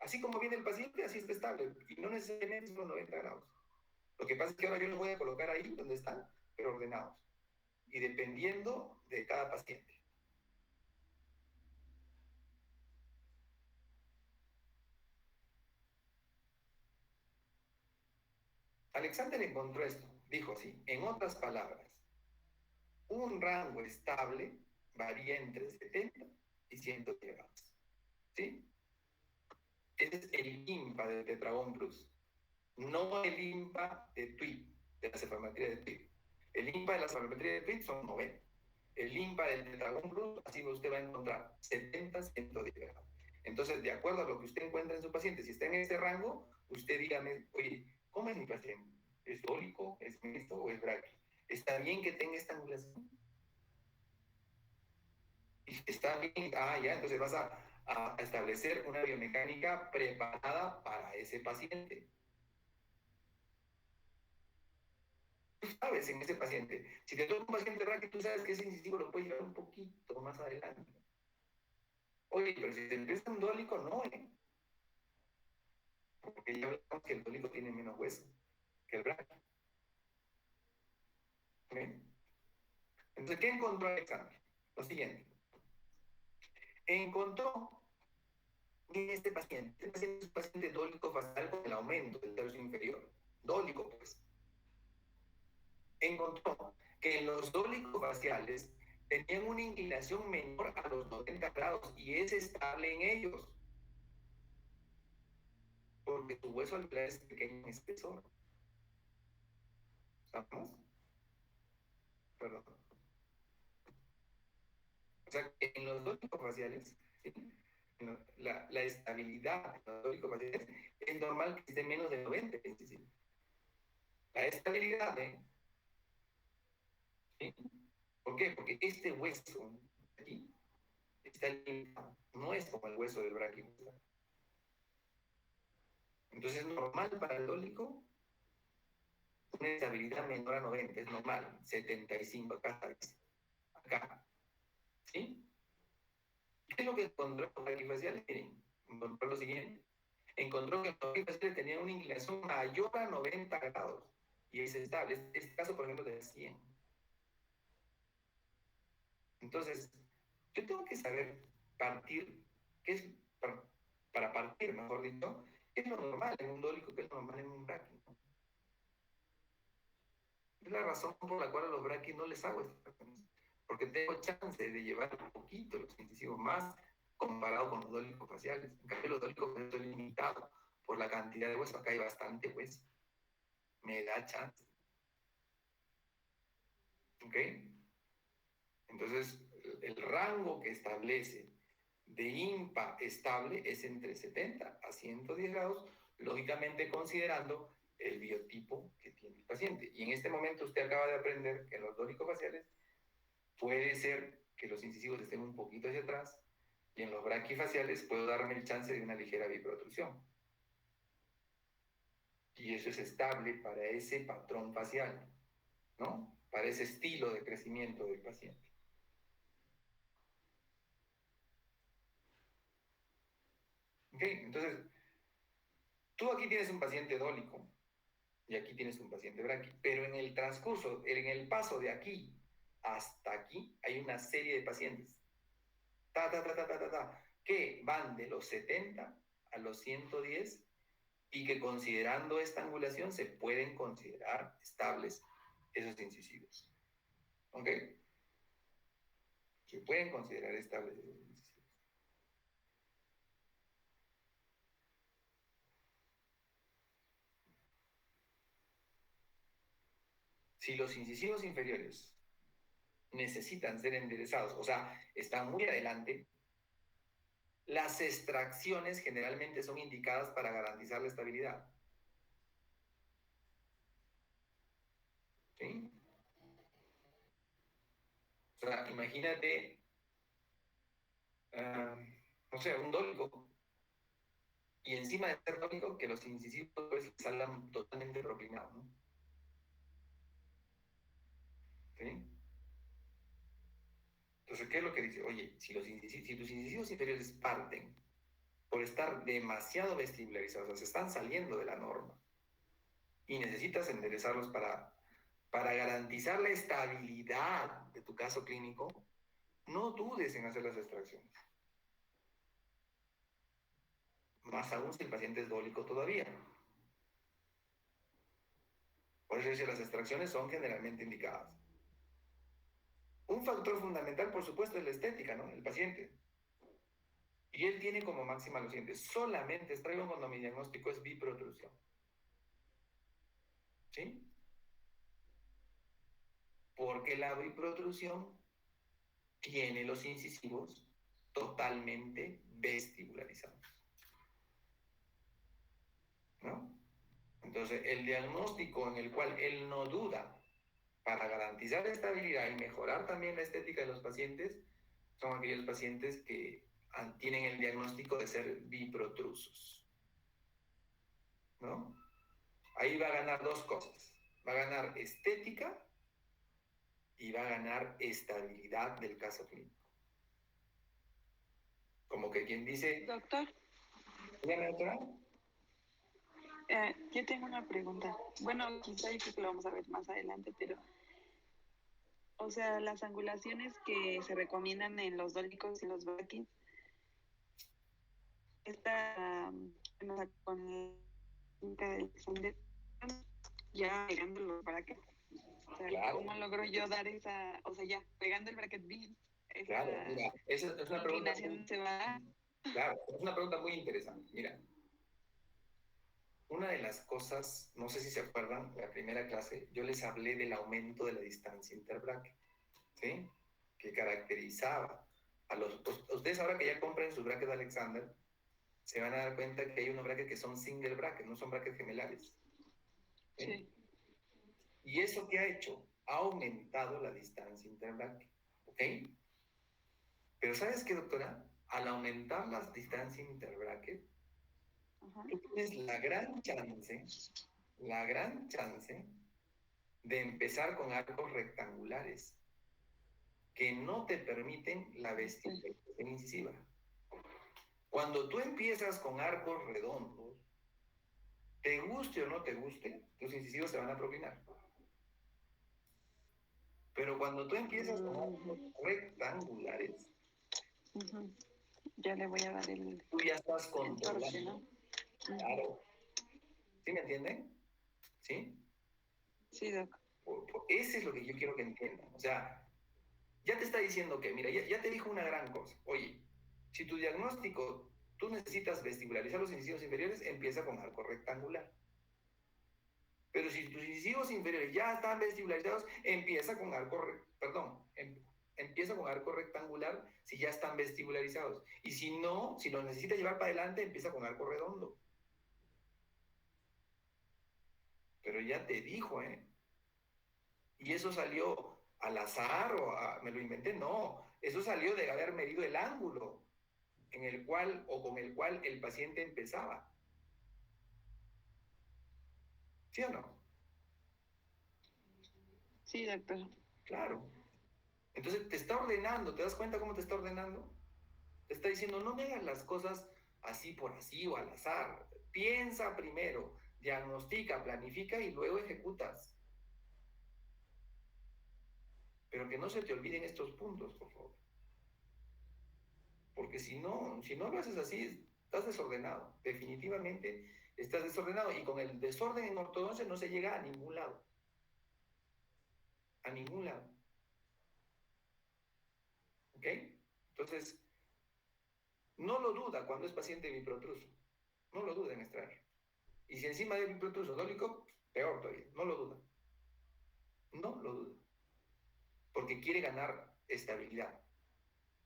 así como viene el paciente, así está estable, y no necesariamente son los 90 grados. Lo que pasa es que ahora yo los voy a colocar ahí donde están, pero ordenados, y dependiendo de cada paciente. Alexander encontró esto, dijo así, en otras palabras, un rango estable varía entre 70 y 110 grados. ¿Sí? Ese es el IMPA de Tetragon Plus, no el IMPA de Tweed, de la cefalometría de Tweed. El INPA de la salometría de PIT son 90. El INPA del tetragón plus, así usted va a encontrar 70, 110 grados. Entonces, de acuerdo a lo que usted encuentra en su paciente, si está en este rango, usted dígame, oye, ¿cómo es mi paciente? ¿Es dólico, es mixto o es braqui? ¿Está bien que tenga esta angulación? Y está bien, ya, entonces vas a establecer una biomecánica preparada para ese paciente. Tú sabes en ese paciente, si te toca un paciente braqui, tú sabes que ese incisivo lo puedes llevar un poquito más adelante. Oye, pero si te empieza un dólico, no, porque ya hablamos que el dólico tiene menos hueso que el braqui. ¿Okay? Entonces, ¿qué encontró Alexander? Lo siguiente. Encontró en este paciente es un paciente dólico facial con el aumento del tercio inferior. Dólico, pues. Encontró que los dólicos faciales tenían una inclinación menor a los 90 grados y es estable en ellos, porque su hueso alveolar es pequeño en espesor. ¿Estamos? Perdón. O sea, en los dólicos faciales, ¿sí? La estabilidad de los dólicos faciales es normal que esté menos de 90, es decir, la estabilidad, ¿sí? ¿Por qué? Porque este hueso aquí está limitado, no es como el hueso del braquio. Entonces es normal para el dólico una estabilidad menor a 90, es normal, 75 acá, acá, ¿sí? ¿Qué es lo que encontró los braquifaciales? Miren, encontró lo siguiente, encontró que los braquifaciales tenían una inclinación mayor a 90 grados y es estable, este caso por ejemplo de 100. Entonces, yo tengo que saber partir, qué es, para partir, mejor dicho, qué es lo normal en un dólico, qué es lo normal en un braqui. Es la razón por la cual a los braquis no les hago estas cosas, porque tengo chance de llevar un poquito los incisivos más comparado con los dólicos faciales. En cambio, los dólicos faciales son limitados por la cantidad de hueso. Acá hay bastante hueso. Me da chance. ¿Ok? Entonces, el rango que establece de INPA estable es entre 70 a 110 grados, lógicamente considerando el biotipo que tiene el paciente. Y en este momento usted acaba de aprender que en los dólicos faciales puede ser que los incisivos estén un poquito hacia atrás y en los braquifaciales puedo darme el chance de una ligera biprotrusión. Y eso es estable para ese patrón facial, ¿no? Para ese estilo de crecimiento del paciente. ¿Ok? Entonces, tú aquí tienes un paciente dólico y aquí tienes un paciente braqui, pero en el transcurso, en el paso de aquí hasta aquí, hay una serie de pacientes que van de los 70 a los 110 y que considerando esta angulación se pueden considerar estables esos incisivos. ¿Ok? Se pueden considerar estables esos incisivos. Si los incisivos inferiores necesitan ser enderezados, o sea, están muy adelante, las extracciones generalmente son indicadas para garantizar la estabilidad. ¿Sí? O sea, imagínate, no sé, un dólico, y encima de ser dólico, que los incisivos pues, salgan totalmente proclinados, ¿no? ¿Sí? Entonces, ¿qué es lo que dice? Oye, si tus incisivos inferiores parten por estar demasiado vestibularizados, o sea, se están saliendo de la norma, y necesitas enderezarlos para garantizar la estabilidad de tu caso clínico, no dudes en hacer las extracciones. Más aún si el paciente es dólico todavía. Por eso dice, las extracciones son generalmente indicadas. Un factor fundamental, por supuesto, es la estética, ¿no? El paciente. Y él tiene como máxima lo siguiente, solamente extraigo cuando mi diagnóstico es biprotrusión. ¿Sí? Porque la biprotrusión tiene los incisivos totalmente vestibularizados, ¿no? Entonces, el diagnóstico en el cual él no duda para garantizar estabilidad y mejorar también la estética de los pacientes son aquellos pacientes que tienen el diagnóstico de ser biprotrusos, ¿no? Ahí va a ganar dos cosas. Va a ganar estética y va a ganar estabilidad del caso clínico. Como que quien dice... Doctor, ¿Dígame, doctora? yo tengo una pregunta. Bueno, quizá yo creo que lo vamos a ver más adelante, pero, o sea, las angulaciones que se recomiendan en los dólicos y los brackets, está con el Alexander ya pegando los brackets. O sea, Claro. ¿cómo logro yo dar esa, o sea, ya pegando el bracket bien? Claro, mira, esa es una pregunta. Inclinación se va. Claro, es una pregunta muy interesante. Mira, una de las cosas, no sé si se acuerdan, la primera clase, yo les hablé del aumento de la distancia interbracket, ¿sí? Que caracterizaba a los... Ustedes ahora que ya compren sus brackets de Alexander, se van a dar cuenta que hay unos brackets que son single bracket, no son brackets gemelares. ¿Sí? Sí. ¿Y eso qué ha hecho? Ha aumentado la distancia interbracket, ¿ok? Pero ¿sabes qué, doctora? Al aumentar la distancia interbracket, tú tienes la gran chance de empezar con arcos rectangulares que no te permiten la vestibularización incisiva. Cuando tú empiezas con arcos redondos, te guste o no te guste, tus incisivos se van a proclinar. Pero cuando tú empiezas con arcos rectangulares, ya le voy a dar el... tú ya estás controlando. ¿no? Claro. ¿Sí me entienden? ¿Sí? Sí, doc. Ese es lo que yo quiero que entiendan. O sea, ya te está diciendo que, mira, ya te dijo una gran cosa. Oye, si tu diagnóstico, tú necesitas vestibularizar los incisivos inferiores, empieza con arco rectangular. Pero si tus incisivos inferiores ya están vestibularizados, empieza con arco rectangular si ya están vestibularizados. Y si no, si los necesitas llevar para adelante, empieza con arco redondo. Pero ya te dijo, ¿eh? Y eso salió al azar o me lo inventé, no. Eso salió de haber medido el ángulo en el cual o con el cual el paciente empezaba. ¿Sí o no? Sí, doctor. Claro. Entonces te está ordenando, ¿te das cuenta cómo te está ordenando? Te está diciendo, no me hagas las cosas así por así o al azar. Piensa primero, diagnostica, planifica y luego ejecutas. Pero que no se te olviden estos puntos, por favor. Porque si no lo haces así, estás desordenado. Definitivamente estás desordenado. Y con el desorden en ortodoncia no se llega a ningún lado. A ningún lado. ¿Ok? Entonces, no lo duda cuando es paciente biprotruso. No lo duda en extraer. Y si encima de biprotruso dólico, peor todavía. No lo duda. No lo duda. Porque quiere ganar estabilidad.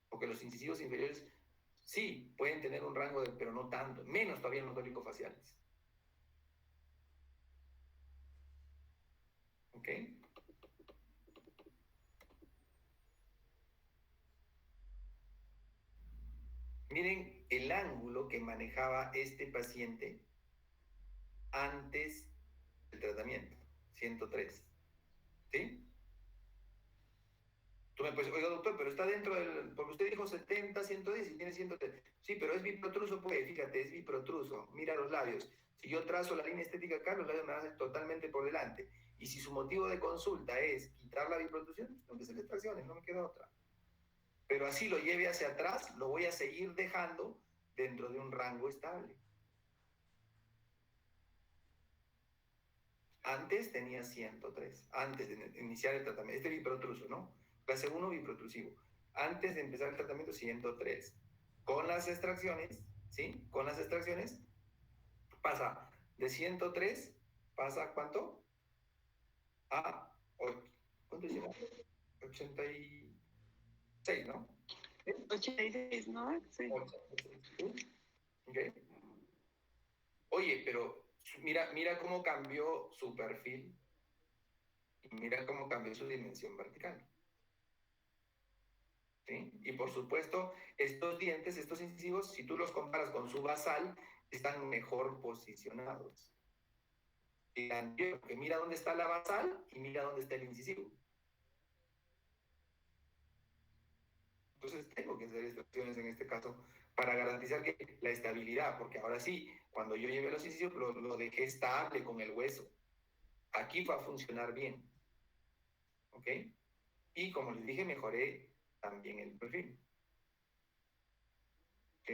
Porque los incisivos inferiores sí pueden tener un rango de, pero no tanto. Menos todavía en los dólico-faciales. ¿Ok? Miren el ángulo que manejaba este paciente antes del tratamiento, 103. ¿Sí? Tú me puedes, oiga doctor, pero está dentro del, porque usted dijo 70, 110 y tiene 103. Sí, pero es biprotruso, pues, fíjate, es biprotruso. Mira los labios. Si yo trazo la línea estética acá, los labios me van totalmente por delante. Y si su motivo de consulta es quitar la biprotrusión, tengo que hacer extracciones, no me queda otra. Pero así lo lleve hacia atrás, lo voy a seguir dejando dentro de un rango estable. Antes tenía 103, antes de iniciar el tratamiento. Este biprotruso, ¿no? Clase 1 biprotrusivo. Antes de empezar el tratamiento, 103. Con las extracciones, ¿sí? Con las extracciones, pasa de 103, pasa ¿a cuánto? A 8. ¿Cuánto dice? 86, ¿no? 86, ¿no? Sí. 86. Ok. Oye, pero mira cómo cambió su perfil y mira cómo cambió su dimensión vertical. ¿Sí? Y por supuesto, estos dientes, estos incisivos, si tú los comparas con su basal, están mejor posicionados. Porque mira dónde está la basal y mira dónde está el incisivo. Entonces tengo que hacer extracciones en este caso para garantizar que la estabilidad, porque ahora sí, cuando yo llevé los incisivos lo dejé estable con el hueso. Aquí va a funcionar bien. ¿Ok? Y como les dije, mejoré también el perfil. ¿Ok?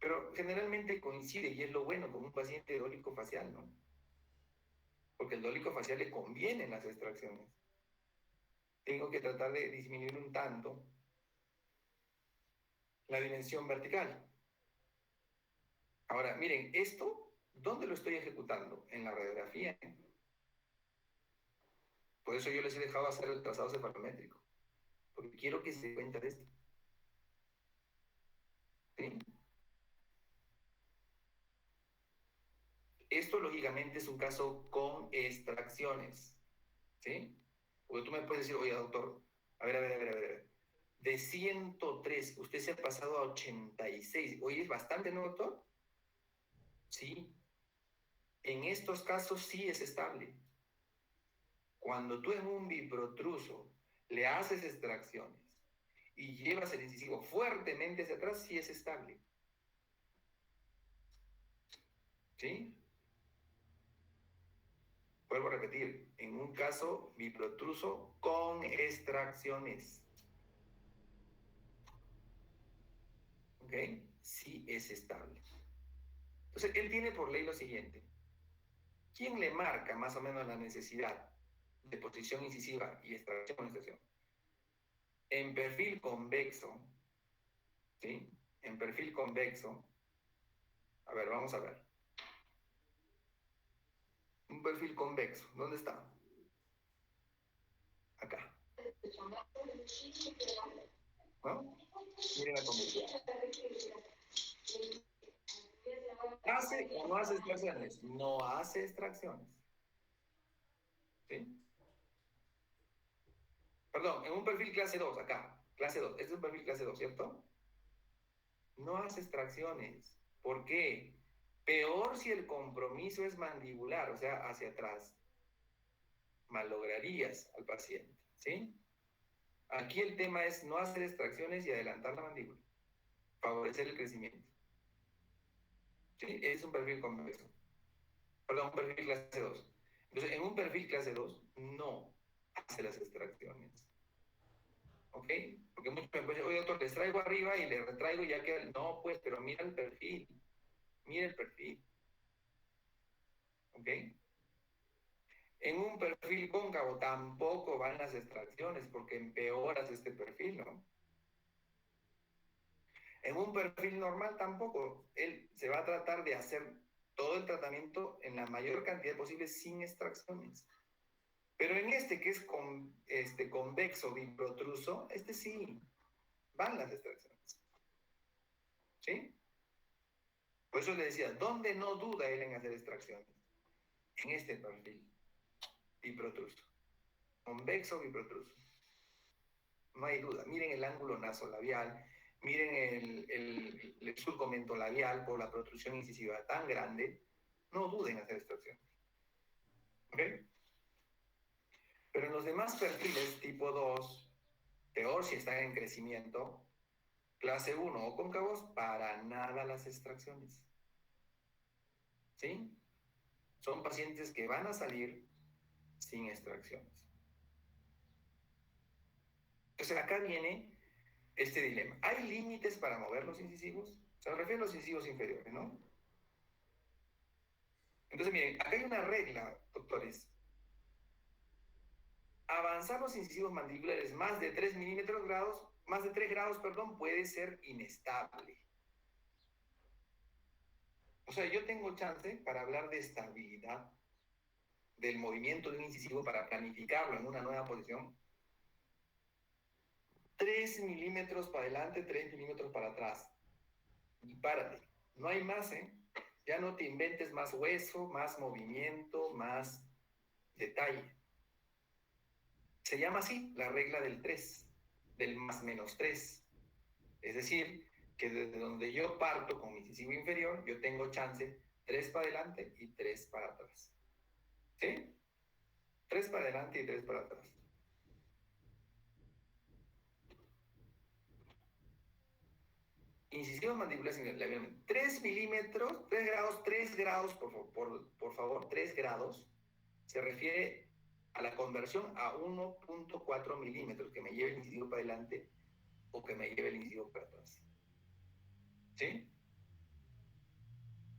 Pero generalmente coincide, y es lo bueno, con un paciente dólico facial, ¿no? Porque el dólico facial le convienen las extracciones. Tengo que tratar de disminuir un tanto la dimensión vertical. Ahora, miren, esto, ¿dónde lo estoy ejecutando? En la radiografía. Por eso yo les he dejado hacer el trazado cefalométrico, porque quiero que se den cuenta de esto. ¿Sí? Esto, lógicamente, es un caso con extracciones. ¿Sí? Porque tú me puedes decir, oye, doctor, a ver. De 103, usted se ha pasado a 86. Oye, es bastante, ¿no, doctor? Sí. En estos casos sí es estable. Cuando tú en un biprotruso le haces extracciones y llevas el incisivo fuertemente hacia atrás, sí es estable. ¿Sí? Vuelvo a repetir, en un caso biprotruso con extracciones. ¿Ok? Sí es estable. Entonces, él tiene por ley lo siguiente. ¿Quién le marca más o menos la necesidad de posición incisiva y extracción? En perfil convexo, ¿sí? En perfil convexo, a ver, vamos a ver. Un perfil convexo, ¿dónde está? Acá. ¿No? Miren la convección. ¿Hace o no hace extracciones? No hace extracciones. ¿Sí? Perdón, en un perfil clase 2, acá. Clase 2. Este es un perfil clase 2, ¿cierto? No hace extracciones. ¿Por qué? Peor si el compromiso es mandibular, o sea, hacia atrás. Malograrías al paciente, ¿sí? Aquí el tema es no hacer extracciones y adelantar la mandíbula. Favorecer el crecimiento. ¿Sí? Es un perfil convexo. Perdón, un perfil clase 2. Entonces, en un perfil clase 2 no hace las extracciones. ¿Ok? Porque muchos me dicen, oye, doctor, les traigo arriba y le retraigo y ya queda. No, pues, pero mira el perfil. Mira el perfil. ¿Ok? En un perfil cóncavo tampoco van las extracciones porque empeoras este perfil, ¿no? En un perfil normal tampoco. Él se va a tratar de hacer todo el tratamiento en la mayor cantidad posible sin extracciones. Pero en este que es convexo biprotruso, este sí, van las extracciones. ¿Sí? Por eso le decía, ¿dónde no duda él en hacer extracciones? En este perfil, biprotruso. Convexo biprotruso. No hay duda. Miren el ángulo nasolabial, miren el surco mentolabial por la protrusión incisiva tan grande. No duden en hacer extracciones. ¿Ok? Pero en los demás perfiles, tipo 2, peor si están en crecimiento, clase 1 o cóncavos, para nada las extracciones. ¿Sí? Son pacientes que van a salir sin extracciones. Entonces acá viene este dilema. ¿Hay límites para mover los incisivos? Se refiere a los incisivos inferiores, ¿no? Entonces, miren, acá hay una regla, doctores. Avanzar los incisivos mandibulares más de 3 grados, más de 3 grados, perdón, puede ser inestable. O sea, yo tengo chance para hablar de estabilidad del movimiento de un incisivo para planificarlo en una nueva posición, 3 milímetros para adelante, 3 milímetros para atrás. Y párate. No hay más, ¿eh? Ya no te inventes más hueso, más movimiento, más detalle. Se llama así la regla del 3, del más menos 3. Es decir, que desde donde yo parto con mi incisivo inferior, yo tengo chance 3 para adelante y 3 para atrás. ¿Sí? 3 para adelante y 3 para atrás. Incisivo mandibular labialmente. 3 milímetros, 3 grados, por favor, 3 grados, se refiere a la conversión a 1.4 milímetros, que me lleve el incisivo para adelante o que me lleve el incisivo para atrás. ¿Sí?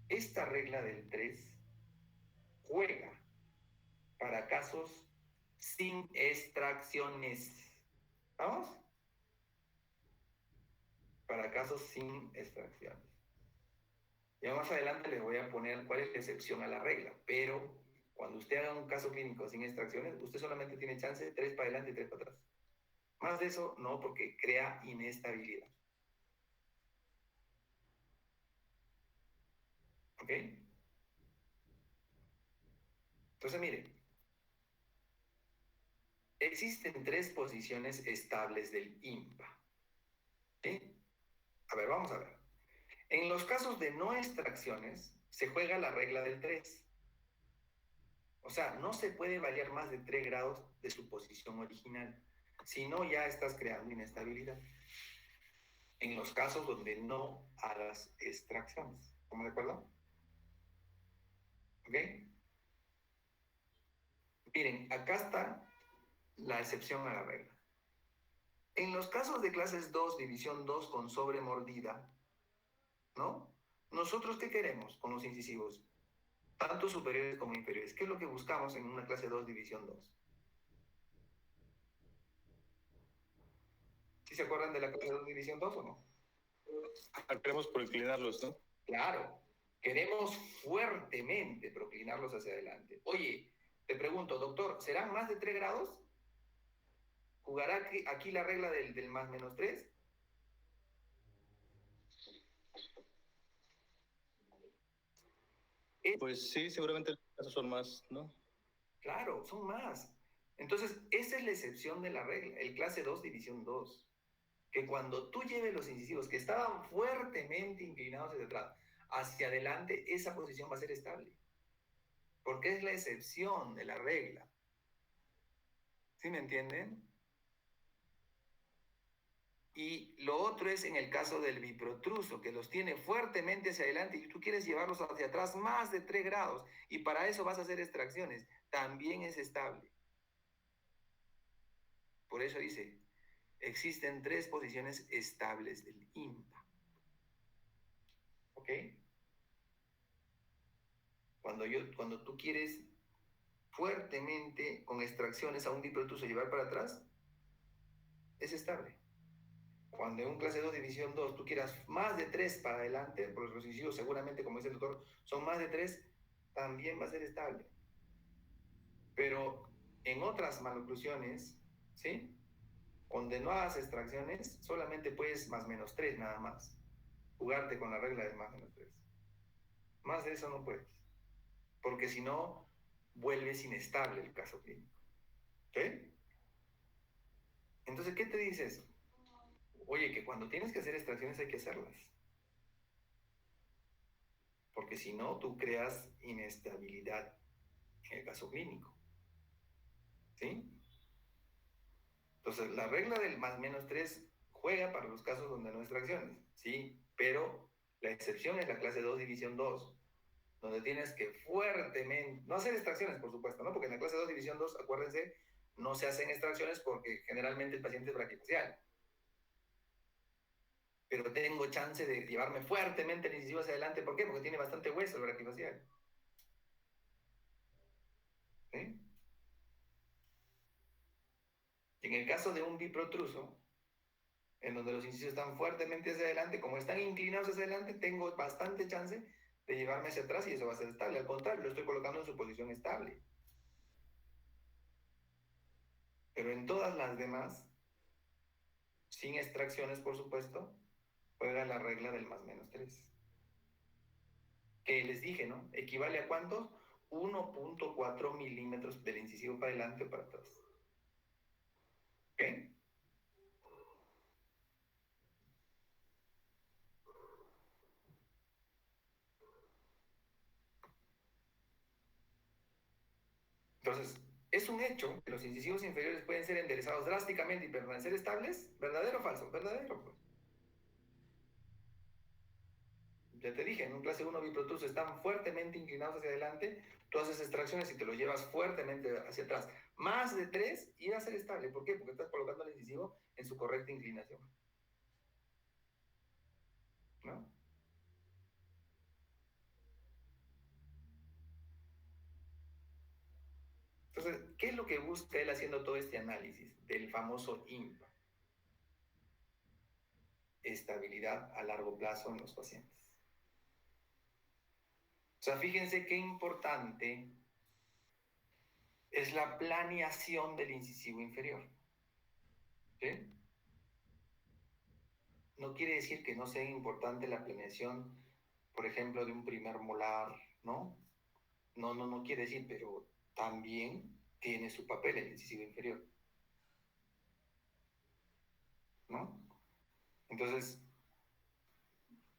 Esta regla del 3 juega para casos sin extracciones. ¿Vamos? Para casos sin extracciones. Ya más adelante les voy a poner cuál es la excepción a la regla, pero cuando usted haga un caso clínico sin extracciones, usted solamente tiene chance 3 para adelante y 3 para atrás. Más de eso, no, porque crea inestabilidad. ¿Ok? Entonces, mire, existen 3 posiciones estables del IMPA. ¿Sí? A ver, vamos a ver. En los casos de no extracciones, se juega la regla del 3. O sea, no se puede variar más de 3 grados de su posición original. Si no, ya estás creando inestabilidad. En los casos donde no hagas extracciones. ¿Estamos de acuerdo? ¿Ok? Miren, acá está la excepción a la regla. En los casos de clases 2, división 2 con sobremordida, ¿no? ¿Nosotros qué queremos con los incisivos? Tanto superiores como inferiores. ¿Qué es lo que buscamos en una clase 2, división 2? ¿Sí se acuerdan de la clase 2, división 2 o no? Queremos proclinarlos, ¿no? Claro, queremos fuertemente proclinarlos hacia adelante. Oye, te pregunto, doctor, ¿serán más de 3 grados? ¿Jugará aquí la regla del más menos 3? Pues sí, seguramente los casos son más, ¿no? Claro, son más. Entonces, esa es la excepción de la regla, el clase 2, división 2. Que cuando tú lleves los incisivos que estaban fuertemente inclinados hacia atrás, hacia adelante, esa posición va a ser estable. Porque es la excepción de la regla. ¿Sí me entienden? Y lo otro es en el caso del biprotruso, que los tiene fuertemente hacia adelante y tú quieres llevarlos hacia atrás más de 3 grados y para eso vas a hacer extracciones. También es estable. Por eso dice, existen 3 posiciones estables del IMPA. ¿Ok? Cuando tú quieres fuertemente con extracciones a un biprotruso llevar para atrás, es estable. Cuando en un clase 2, división 2, tú quieras más de 3 para adelante, porque los incisivos seguramente, como dice el doctor, son más de 3, también va a ser estable. Pero en otras maloclusiones, ¿sí? Donde no hagas extracciones, solamente puedes más menos 3 nada más. Jugarte con la regla de más menos 3. Más de eso no puedes. Porque si no, vuelves inestable el caso clínico. ¿Ok? Entonces, ¿qué te dices? Oye, que cuando tienes que hacer extracciones hay que hacerlas. Porque si no, tú creas inestabilidad en el caso clínico. ¿Sí? Entonces, la regla del más menos 3 juega para los casos donde no hay extracciones. Sí, pero la excepción es la clase 2, división 2, donde tienes que fuertemente, no hacer extracciones, por supuesto, ¿no? Porque en la clase 2, división 2, acuérdense, no se hacen extracciones porque generalmente el paciente es braquifacial. Pero tengo chance de llevarme fuertemente el incisivo hacia adelante. ¿Por qué? Porque tiene bastante hueso el braquifacial. ¿Sí? En el caso de un biprotruso, en donde los incisivos están fuertemente hacia adelante, como están inclinados hacia adelante, tengo bastante chance de llevarme hacia atrás y eso va a ser estable. Al contrario, lo estoy colocando en su posición estable. Pero en todas las demás, sin extracciones, por supuesto, juega la regla del más menos 3. Que les dije, ¿no? ¿Equivale a cuántos? 1.4 milímetros del incisivo para adelante o para atrás. ¿Ok? Entonces, es un hecho que los incisivos inferiores pueden ser enderezados drásticamente y permanecer estables. ¿Verdadero o falso? Verdadero, pues. Ya te dije, en un clase 1 biprotusos están fuertemente inclinados hacia adelante, tú haces extracciones y te lo llevas fuertemente hacia atrás. Más de 3 y va a ser estable. ¿Por qué? Porque estás colocando el incisivo en su correcta inclinación. ¿No? Entonces, ¿qué es lo que busca él haciendo todo este análisis del famoso IMPA? Estabilidad a largo plazo en los pacientes. O sea, fíjense qué importante es la planeación del incisivo inferior. ¿Sí? No quiere decir que no sea importante la planeación, por ejemplo, de un primer molar, ¿no? No quiere decir, pero también tiene su papel el incisivo inferior, ¿no? Entonces,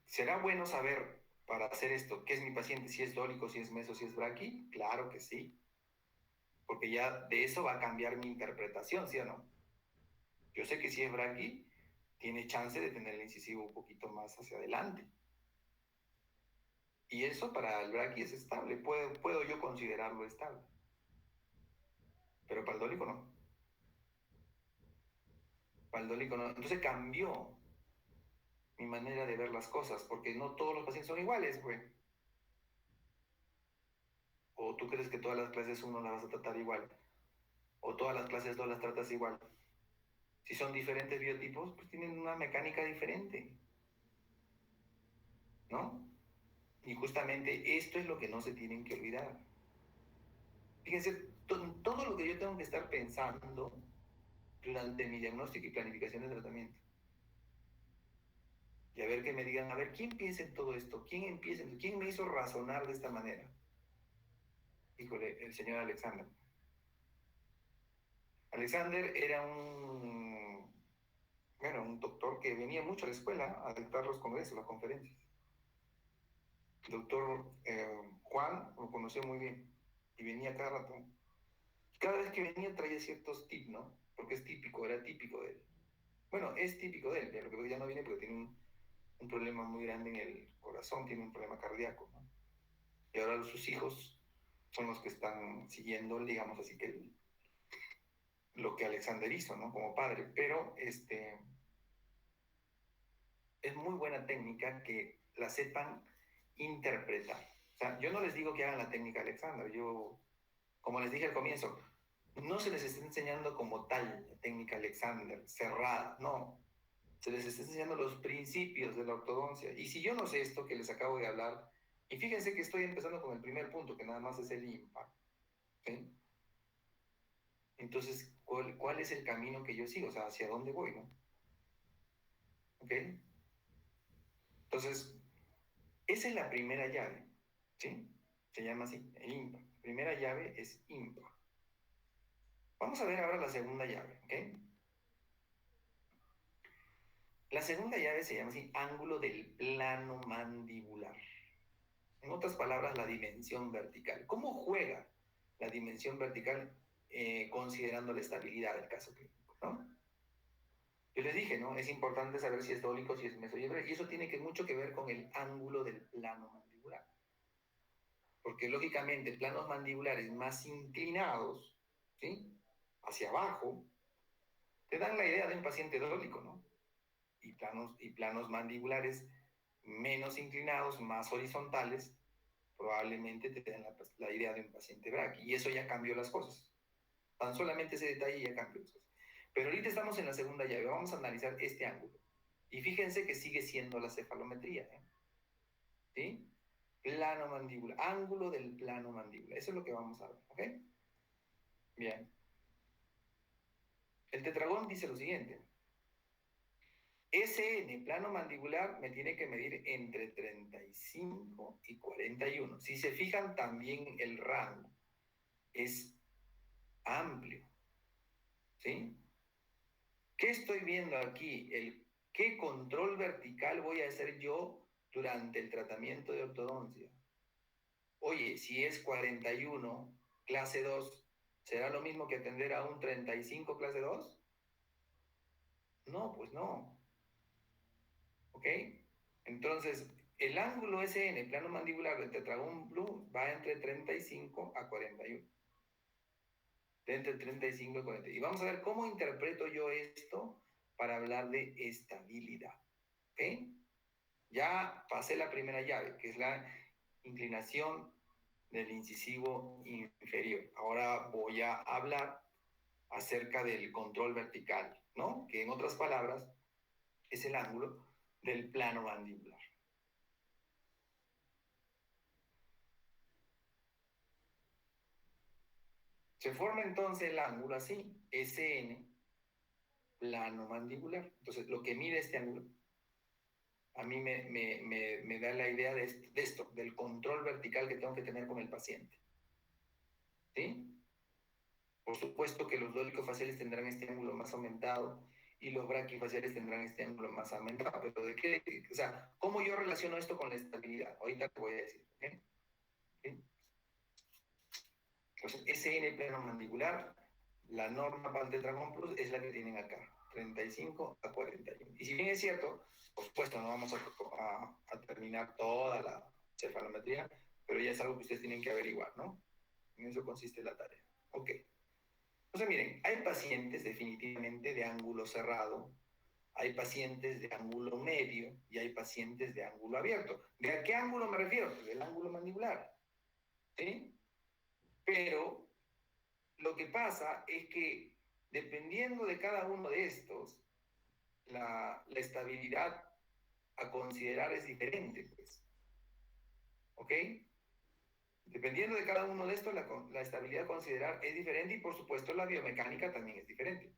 ¿será bueno saber para hacer esto qué es mi paciente, si es dólico, si es meso, si es braqui? Claro que sí, porque ya de eso va a cambiar mi interpretación, ¿sí o no? Yo sé que si es braqui, tiene chance de tener el incisivo un poquito más hacia adelante. Y eso para el braqui es estable, puedo yo considerarlo estable. Pero para el dólico no. Para el dólico no. Entonces cambió mi manera de ver las cosas, porque no todos los pacientes son iguales, güey. O tú crees que todas las clases 1 las vas a tratar igual, o todas las clases 2 las tratas igual. Si son diferentes biotipos, pues tienen una mecánica diferente, ¿no? Y justamente esto es lo que no se tienen que olvidar. Fíjense, todo lo que yo tengo que estar pensando durante mi diagnóstico y planificación de tratamiento. Y a ver que me digan, a ver, ¿quién piensa en todo esto? ¿Quién empieza? ¿Quién me hizo razonar de esta manera? Híjole, el señor Alexander. Alexander era un doctor que venía mucho a la escuela a dictar los congresos, las conferencias. El doctor Juan lo conoció muy bien y venía cada rato. Cada vez que venía traía ciertos tips, ¿no? Porque es típico, era típico de él. Bueno, es típico de él, pero lo que ya no viene porque tiene un problema muy grande en el corazón, tiene un problema cardíaco, ¿no? Y ahora sus hijos son los que están siguiendo, digamos así, que lo que Alexander hizo, ¿no? Como padre. Pero es muy buena técnica que la sepan interpretar. O sea, yo no les digo que hagan la técnica Alexander. Yo, como les dije al comienzo, no se les está enseñando como tal la técnica Alexander, cerrada, no. Se les está enseñando los principios de la ortodoncia. Y si yo no sé esto que les acabo de hablar, y fíjense que estoy empezando con el primer punto, que nada más es el IMPA, ¿sí? Entonces, ¿cuál es el camino que yo sigo? O sea, ¿hacia dónde voy, no? ¿Ok? Entonces, esa es la primera llave, ¿sí? Se llama así, el IMPA. La primera llave es IMPA. Vamos a ver ahora la segunda llave, ¿ok? La segunda llave se llama así, ángulo del plano mandibular. En otras palabras, la dimensión vertical. ¿Cómo juega la dimensión vertical considerando la estabilidad del caso clínico, ¿no? Yo les dije, ¿no? Es importante saber si es dólico, si es mesoyebre, y eso tiene mucho que ver con el ángulo del plano mandibular. Porque lógicamente planos mandibulares más inclinados, ¿sí? Hacia abajo, te dan la idea de un paciente dólico, ¿no? Y planos mandibulares menos inclinados, más horizontales, probablemente te den la idea de un paciente braqui. Y eso ya cambió las cosas. Tan solamente ese detalle ya cambió las cosas. Pero ahorita estamos en la segunda llave. Vamos a analizar este ángulo. Y fíjense que sigue siendo la cefalometría, ¿eh? ¿Sí? Plano mandibular, ángulo del plano mandibular. Eso es lo que vamos a ver, ¿ok? Bien. El tetragón dice lo siguiente. SN, plano mandibular, me tiene que medir entre 35 y 41. Si se fijan, también el rango es amplio. ¿Sí? ¿Qué estoy viendo aquí? ¿Qué control vertical voy a hacer yo durante el tratamiento de ortodoncia? Oye, si es 41, clase 2, ¿será lo mismo que atender a un 35, clase 2? No, pues no. ¿Ok? Entonces, el ángulo SN, plano mandibular del tetragón blue, va entre 35 a 41. Entre 35 y 40. Y vamos a ver cómo interpreto yo esto para hablar de estabilidad. ¿Ok? Ya pasé la primera llave, que es la inclinación del incisivo inferior. Ahora voy a hablar acerca del control vertical, ¿no? Que en otras palabras es el ángulo del plano mandibular. Se forma entonces el ángulo así, SN, plano mandibular. Entonces, lo que mide este ángulo, a mí me da la idea de esto, del control vertical que tengo que tener con el paciente. ¿Sí? Por supuesto que los dólico-faciales tendrán este ángulo más aumentado y los braquifaciales tendrán este ángulo más aumentado. Pero ¿de qué? O sea, ¿cómo yo relaciono esto con la estabilidad? Ahorita te voy a decir. ¿Okay? ¿Sí? Entonces, SN plano mandibular, la norma para el tetragón plus es la que tienen acá, 35 a 41. Y si bien es cierto, por supuesto, no vamos a terminar toda la cefalometría, pero ya es algo que ustedes tienen que averiguar, ¿no? En eso consiste la tarea. Ok. Entonces, miren, hay pacientes definitivamente de ángulo cerrado, hay pacientes de ángulo medio y hay pacientes de ángulo abierto. ¿De a qué ángulo me refiero? Pues del ángulo mandibular. ¿Sí? Pero lo que pasa es que dependiendo de cada uno de estos, la estabilidad a considerar es diferente, pues. ¿Ok? Dependiendo de cada uno de estos, la estabilidad a considerar es diferente y por supuesto la biomecánica también es diferente.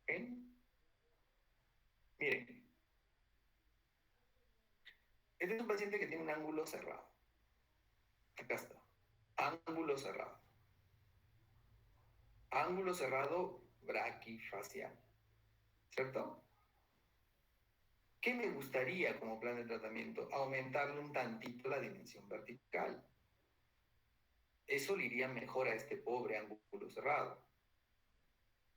¿Ok? Miren, este es un paciente que tiene un ángulo cerrado. Acá está. Ángulo cerrado. Ángulo cerrado braquifacial. ¿Cierto? ¿Qué me gustaría como plan de tratamiento? Aumentarle un tantito la dimensión vertical. Eso le iría mejor a este pobre ángulo cerrado.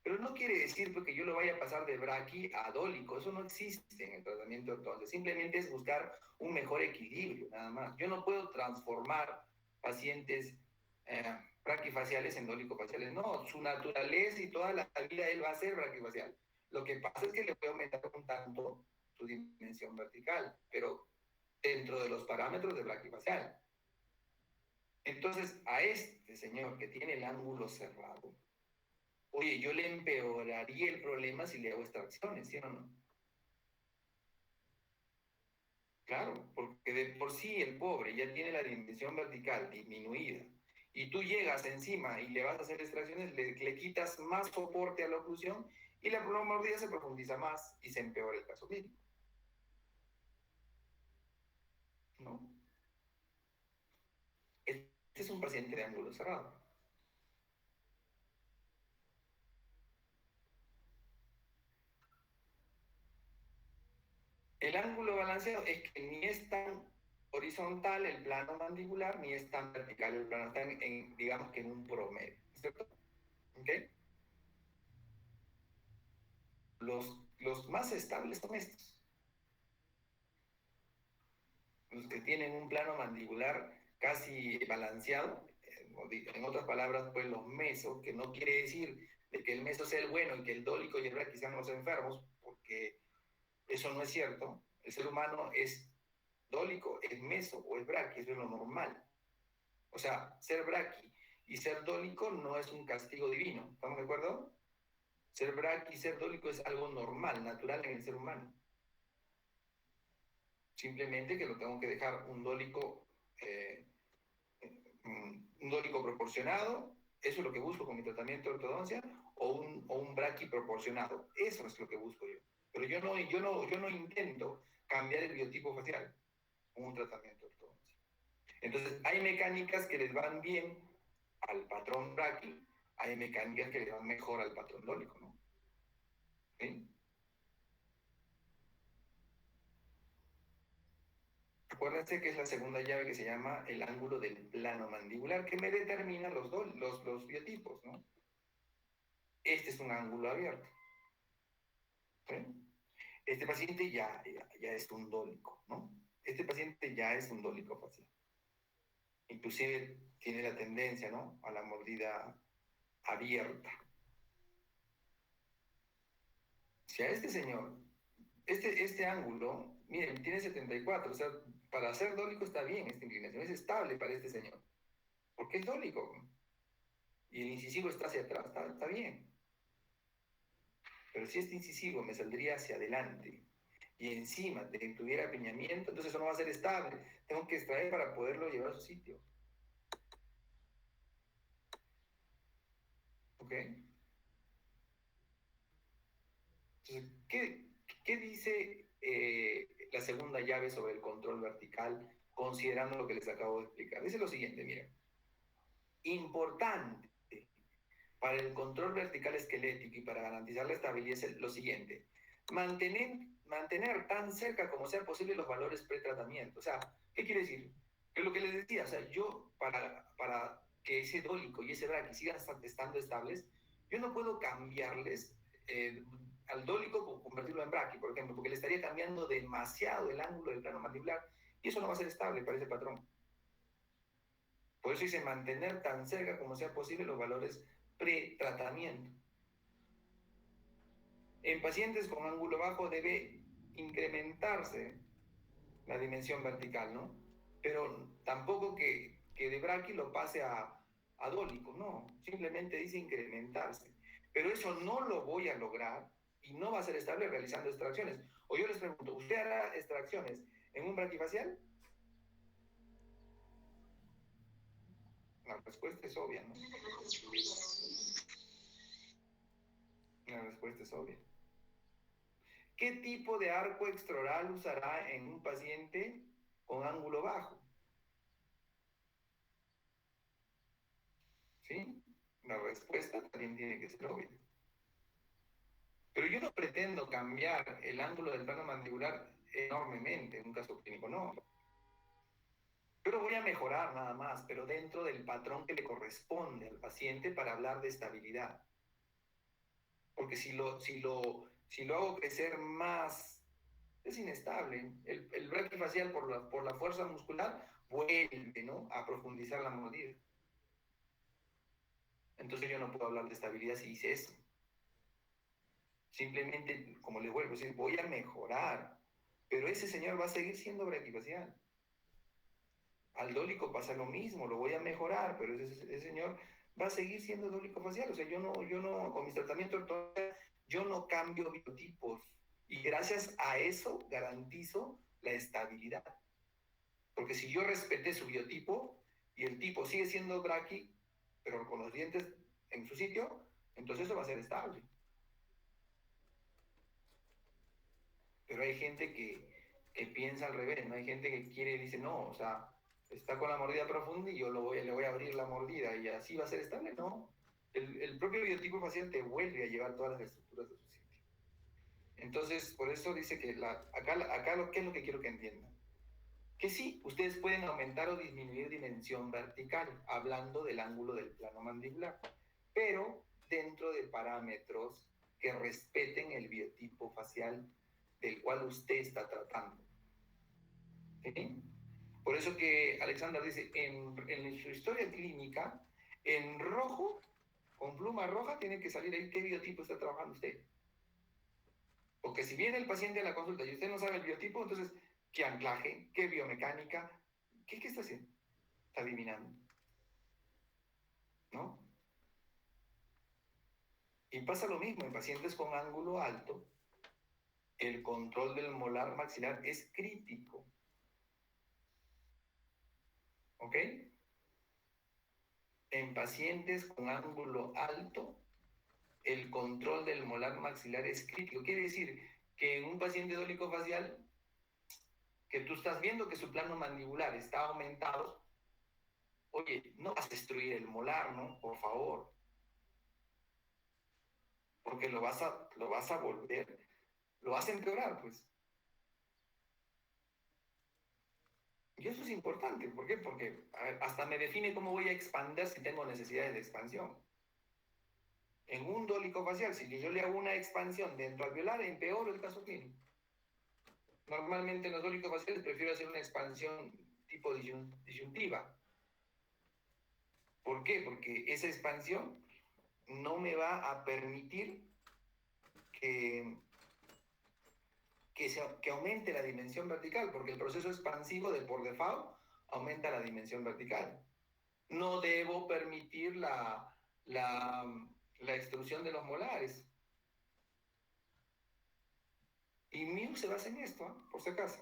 Pero no quiere decir que yo lo vaya a pasar de braqui a dólico. Eso no existe en el tratamiento entonces. Simplemente es buscar un mejor equilibrio, nada más. Yo no puedo transformar pacientes braquifaciales en dólico-faciales. No, su naturaleza y toda la vida él va a ser braquifacial. Lo que pasa es que le puede aumentar un tanto su dimensión vertical, pero dentro de los parámetros de braquifacial. Entonces, a este señor que tiene el ángulo cerrado, oye, yo le empeoraría el problema si le hago extracciones, ¿sí o no? Claro, porque de por sí el pobre ya tiene la dimensión vertical disminuida y tú llegas encima y le vas a hacer extracciones, le quitas más soporte a la oclusión y la mordida se profundiza más y se empeora el caso clínico. ¿No? Este es un paciente de ángulo cerrado. El ángulo balanceado es que ni es tan horizontal el plano mandibular, ni es tan vertical el plano, están digamos que en un promedio, ¿cierto? ¿Ok? Los más estables son estos, los que tienen un plano mandibular casi balanceado, en otras palabras, pues los mesos, que no quiere decir de que el meso sea el bueno y que el dólico y el braqui sean los enfermos, porque eso no es cierto. El ser humano es dólico, es meso o es braqui, eso es lo normal. O sea, ser braqui y ser dólico no es un castigo divino, ¿estamos de acuerdo? Ser braqui y ser dólico es algo normal, natural en el ser humano. Simplemente que lo tengo que dejar un dólico proporcionado Eso es lo que busco con mi tratamiento de ortodoncia, o un braqui proporcionado. Eso es lo que busco yo. Pero yo no intento cambiar el biotipo facial con un tratamiento de ortodoncia. Entonces, hay mecánicas que les van bien al patrón braqui, hay mecánicas que les van mejor al patrón dólico, ¿no? ¿Sí? Acuérdense que es la segunda llave que se llama el ángulo del plano mandibular, que me determina los biotipos, ¿no? Este es un ángulo abierto. ¿Sí? Este paciente ya es un dólico, ¿no? Este paciente ya es un dólico facial. Inclusive tiene la tendencia, ¿no?, a la mordida abierta. Si a este señor, este ángulo, miren, tiene 74, o sea, para ser dólico está bien esta inclinación, es estable para este señor, porque es dólico. Y el incisivo está hacia atrás, está bien. Pero si este incisivo me saldría hacia adelante y encima tuviera apiñamiento, entonces eso no va a ser estable. Tengo que extraer para poderlo llevar a su sitio. ¿Ok? Entonces, ¿qué dice la segunda llave sobre el control vertical, considerando lo que les acabo de explicar? Dice lo siguiente, miren. Importante para el control vertical esquelético y para garantizar la estabilidad es lo siguiente. Mantener tan cerca como sea posible los valores pretratamiento. O sea, ¿qué quiere decir? Que lo que les decía, o sea, yo para que ese dólico y ese braqui sigan estando estables, yo no puedo cambiarles al dólico, convertirlo en braqui, por ejemplo, porque le estaría cambiando demasiado el ángulo del plano mandibular y eso no va a ser estable para ese patrón. Por eso dice mantener tan cerca como sea posible los valores pretratamiento. En pacientes con ángulo bajo debe incrementarse la dimensión vertical, ¿no? Pero tampoco que de braqui lo pase a dólico, no. Simplemente dice incrementarse. Pero eso no lo voy a lograr y no va a ser estable realizando extracciones. O yo les pregunto, ¿usted hará extracciones en un braquifacial? La respuesta es obvia, ¿no? La respuesta es obvia. ¿Qué tipo de arco extraoral usará en un paciente con ángulo bajo? ¿Sí? La respuesta también tiene que ser obvia. Pero yo no pretendo cambiar el ángulo del plano mandibular enormemente en un caso clínico, no. Yo lo voy a mejorar nada más, pero dentro del patrón que le corresponde al paciente para hablar de estabilidad. Porque si lo hago crecer más, es inestable. El braquifacial por la fuerza muscular vuelve, ¿no?, a profundizar la mordida. Entonces yo no puedo hablar de estabilidad si hice eso. Simplemente, como les vuelvo a decir, voy a mejorar, pero ese señor va a seguir siendo braquifacial. Al dólico pasa lo mismo, lo voy a mejorar, pero ese señor va a seguir siendo dólico facial. O sea, yo no, con mis tratamientos ortodoncia, yo no cambio biotipos. Y gracias a eso garantizo la estabilidad. Porque si yo respeté su biotipo y el tipo sigue siendo braqui, pero con los dientes en su sitio, entonces eso va a ser estable. Pero hay gente que piensa al revés, ¿no? Hay gente que quiere y dice, no, o sea, está con la mordida profunda y yo le voy a abrir la mordida y así va a ser estable, ¿no? El propio biotipo facial te vuelve a llevar todas las estructuras de su sitio. Entonces, por eso dice que acá ¿qué es lo que quiero que entiendan? Que sí, ustedes pueden aumentar o disminuir dimensión vertical, hablando del ángulo del plano mandibular, pero dentro de parámetros que respeten el biotipo facial del cual usted está tratando. ¿Sí? Por eso que Alexander dice, en su historia clínica, en rojo, con pluma roja, tiene que salir ahí qué biotipo está trabajando usted. Porque si viene el paciente a la consulta y usted no sabe el biotipo, entonces, ¿qué anclaje? ¿Qué biomecánica? ¿Qué está haciendo? Está adivinando. ¿No? Y pasa lo mismo en pacientes con ángulo alto. El control del molar maxilar es crítico. ¿Ok? en pacientes con ángulo alto, el control del molar maxilar es crítico. Quiere decir que en un paciente dólico-facial, que tú estás viendo que su plano mandibular está aumentado, oye, no vas a destruir el molar, ¿no? Por favor. Porque lo vas a volver, lo vas a empeorar, pues. Y eso es importante. ¿Por qué? Porque hasta me define cómo voy a expandir si tengo necesidades de expansión. En un dólico facial, si yo le hago una expansión dentro alveolar, empeoro el caso clínico. Normalmente en los dólicos faciales prefiero hacer una expansión tipo disyuntiva. ¿Por qué? Porque esa expansión no me va a permitir que aumente la dimensión vertical, porque el proceso expansivo de por default aumenta la dimensión vertical. No debo permitir la extrusión de los molares. Y MIU se basa en esto, por si acaso.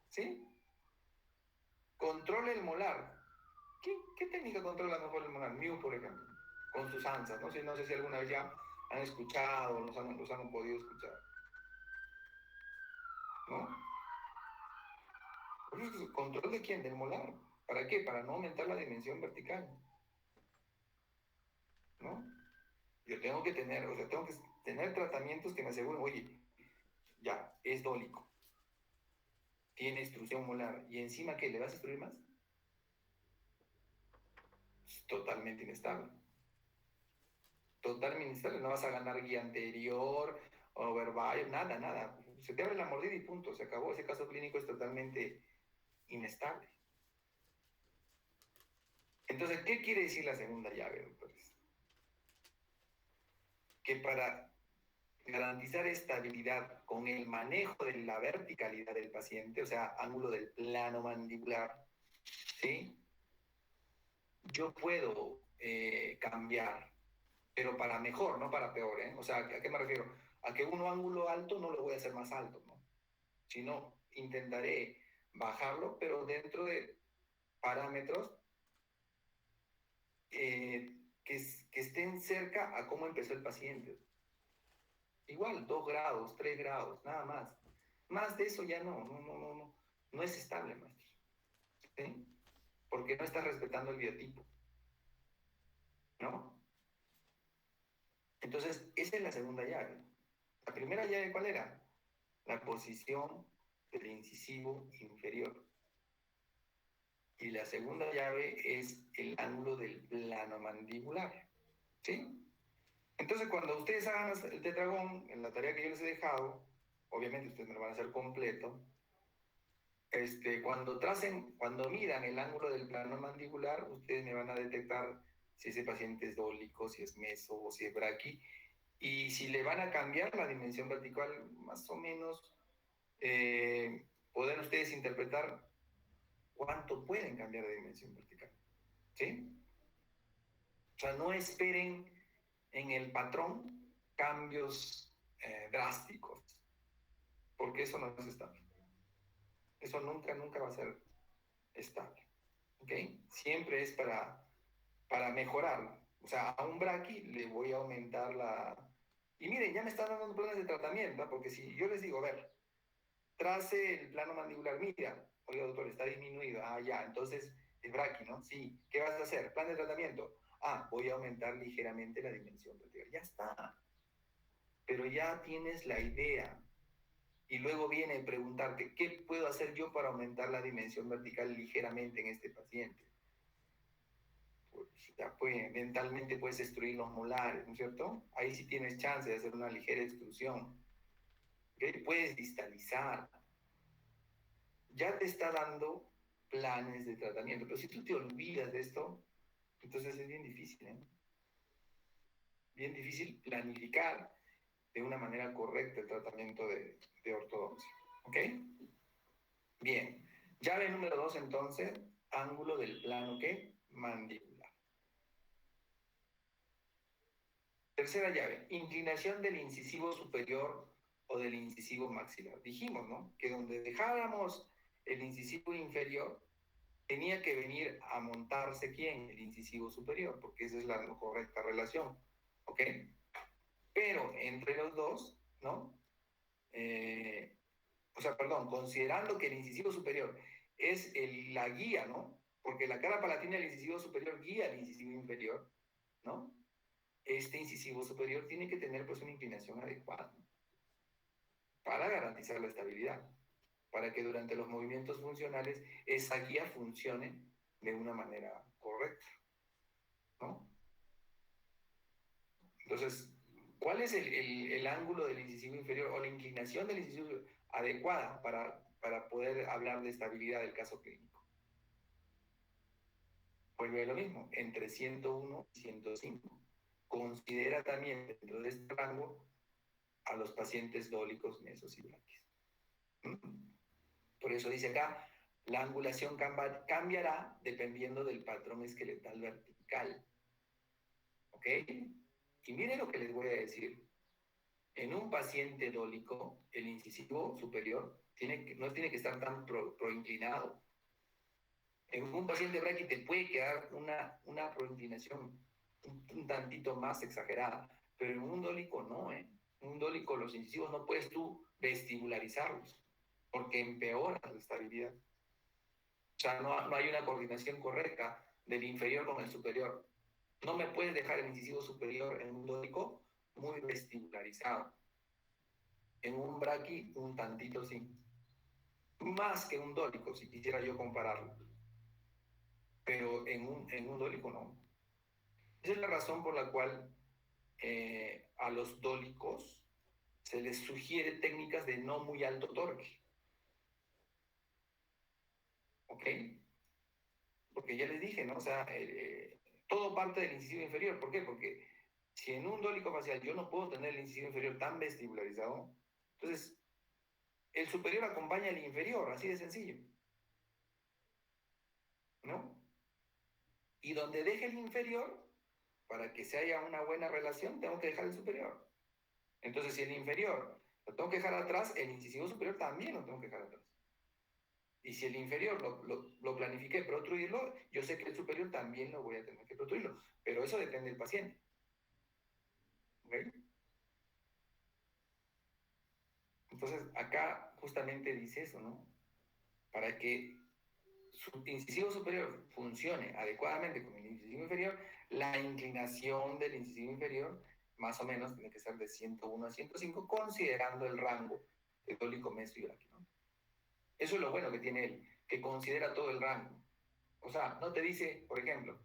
¿Sí? Controla el molar. ¿Qué técnica controla mejor el molar? MIU, por ejemplo, con sus ansas. No sé si alguna vez ya han escuchado o los han podido escuchar. ¿No? ¿Control de quién? Del molar. ¿Para qué? Para no aumentar la dimensión vertical. ¿No? Yo tengo que tener tratamientos que me aseguren, oye, ya, es dólico. Tiene extrusión molar. ¿Y encima qué? ¿Le vas a extruir más? Es totalmente inestable. Totalmente inestable. No vas a ganar guía anterior, overbite, nada. Se te abre la mordida y punto. Se acabó. Ese caso clínico es totalmente inestable. Entonces, ¿qué quiere decir la segunda llave, doctores? Que para garantizar estabilidad con el manejo de la verticalidad del paciente, o sea, ángulo del plano mandibular, ¿sí? Yo puedo cambiar, pero para mejor, no para peor, ¿eh? O sea, ¿a qué me refiero? A que un ángulo alto no lo voy a hacer más alto, ¿no? Sino intentaré bajarlo, pero dentro de parámetros que estén cerca a cómo empezó el paciente. Igual, 2 grados, 3 grados, nada más. Más de eso ya no es estable, maestro. ¿Sí? Porque no está respetando el biotipo. ¿No? Entonces, esa es la segunda llave. La primera llave, ¿cuál era? La posición del incisivo inferior. Y la segunda llave es el ángulo del plano mandibular. ¿Sí? Entonces, cuando ustedes hagan el tetragón, en la tarea que yo les he dejado, obviamente ustedes me lo van a hacer completo, cuando midan el ángulo del plano mandibular, ustedes me van a detectar si ese paciente es dólico, si es meso o si es braqui, y si le van a cambiar la dimensión vertical, más o menos, poder ustedes interpretar cuánto pueden cambiar de dimensión vertical. ¿Sí? O sea, no esperen en el patrón cambios drásticos, porque eso no es estable. Eso nunca va a ser estable. ¿Ok? Siempre es para mejorar. O sea, a un braqui le voy a aumentar la... Y miren, ya me están dando planes de tratamiento, ¿no? Porque si yo les digo, a ver, trace el plano mandibular, mira, oiga doctor, está disminuido. Ah, ya, entonces es braqui, ¿no? Sí. ¿Qué vas a hacer? Plan de tratamiento. Ah, voy a aumentar ligeramente la dimensión vertical. Ya está. Pero ya tienes la idea. Y luego viene a preguntarte, ¿qué puedo hacer yo para aumentar la dimensión vertical ligeramente en este paciente? Pues ya mentalmente puedes destruir los molares, ¿no es cierto? Ahí sí tienes chance de hacer una ligera extrusión. ¿Okay? Puedes distalizar. Ya te está dando planes de tratamiento, pero si tú te olvidas de esto, entonces es bien difícil, ¿eh? Bien difícil planificar de una manera correcta el tratamiento de ortodoncia. ¿Ok? Bien. Llave número 2, entonces, ángulo del plano, ¿qué? Mandibular. Tercera llave, inclinación del incisivo superior o del incisivo maxilar. Dijimos, ¿no? Que donde dejáramos el incisivo inferior, tenía que venir a montarse ¿quién? El incisivo superior, porque esa es la correcta relación, ¿ok? Pero entre los dos, ¿no? Considerando que el incisivo superior es la guía, ¿no? Porque la cara palatina del incisivo superior guía al incisivo inferior, ¿no? Este incisivo superior tiene que tener pues una inclinación adecuada, ¿no? Para garantizar la estabilidad, para que durante los movimientos funcionales esa guía funcione de una manera correcta, ¿no? Entonces, ¿cuál es el ángulo del incisivo inferior o la inclinación del incisivo adecuada para poder hablar de estabilidad del caso clínico? Vuelve a lo mismo, entre 101 y 105. Considera también dentro de este rango a los pacientes dólicos, mesos y braquis. Por eso dice acá, la angulación cambiará dependiendo del patrón esqueletal vertical. ¿Ok? Y miren lo que les voy a decir. En un paciente dólico, el incisivo superior no tiene que estar tan proinclinado. En un paciente braqui te puede quedar una proinclinación un tantito más exagerada, pero en un dólico no, ¿eh? En un dólico los incisivos no puedes tú vestibularizarlos, porque empeoras la estabilidad. O sea, no hay una coordinación correcta del inferior con el superior. No me puedes dejar el incisivo superior en un dólico muy vestibularizado. En un braqui, un tantito sí. Más que un dólico, si quisiera yo compararlo. Pero en un dólico no. Esa es la razón por la cual a los dólicos se les sugiere técnicas de no muy alto torque. ¿Ok? Porque ya les dije, ¿no? O sea, todo parte del incisivo inferior. ¿Por qué? Porque si en un dólico facial yo no puedo tener el incisivo inferior tan vestibularizado, entonces el superior acompaña al inferior, así de sencillo. ¿No? Y donde deje el inferior, para que se haya una buena relación, tengo que dejar el superior. Entonces, si el inferior lo tengo que dejar atrás, el incisivo superior también lo tengo que dejar atrás. Y si el inferior lo planifiqué protruirlo, yo sé que el superior también lo voy a tener que protruirlo. Pero eso depende del paciente. ¿Ok? Entonces, acá justamente dice eso, ¿no? Para que su incisivo superior funcione adecuadamente con el incisivo inferior, la inclinación del incisivo inferior más o menos tiene que ser de 101 a 105, considerando el rango de dólico, meso y braqui, ¿no? Eso es lo bueno que tiene él, que considera todo el rango. O sea, no te dice, por ejemplo,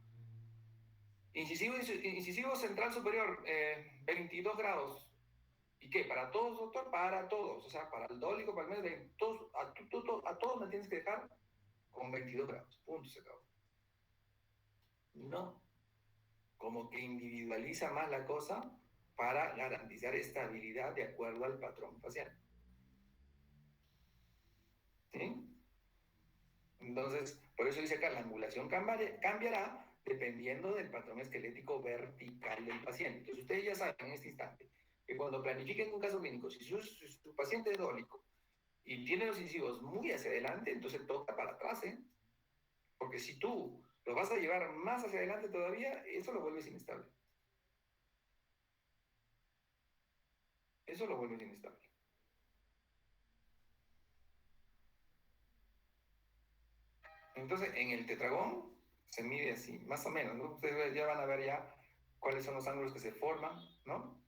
incisivo central superior, 22 grados. ¿Y qué? ¿Para todos, doctor? Para todos. O sea, para el dólico, para el medio, todos, a todos me tienes que dejar con 22 grados. Punto, se acabó. No. Como que individualiza más la cosa para garantizar estabilidad de acuerdo al patrón facial. ¿Sí? Entonces, por eso dice acá, la angulación cambiará dependiendo del patrón esquelético vertical del paciente. Entonces, ustedes ya saben en este instante que cuando planifiquen un caso clínico, si su paciente es dólico y tiene los incisivos muy hacia adelante, entonces toca para atrás, ¿eh? Porque si tú lo vas a llevar más hacia adelante todavía, eso lo vuelves inestable. Eso lo vuelves inestable. Entonces, en el tetragón se mide así, más o menos, ¿no? Ustedes ya van a ver ya cuáles son los ángulos que se forman, ¿no?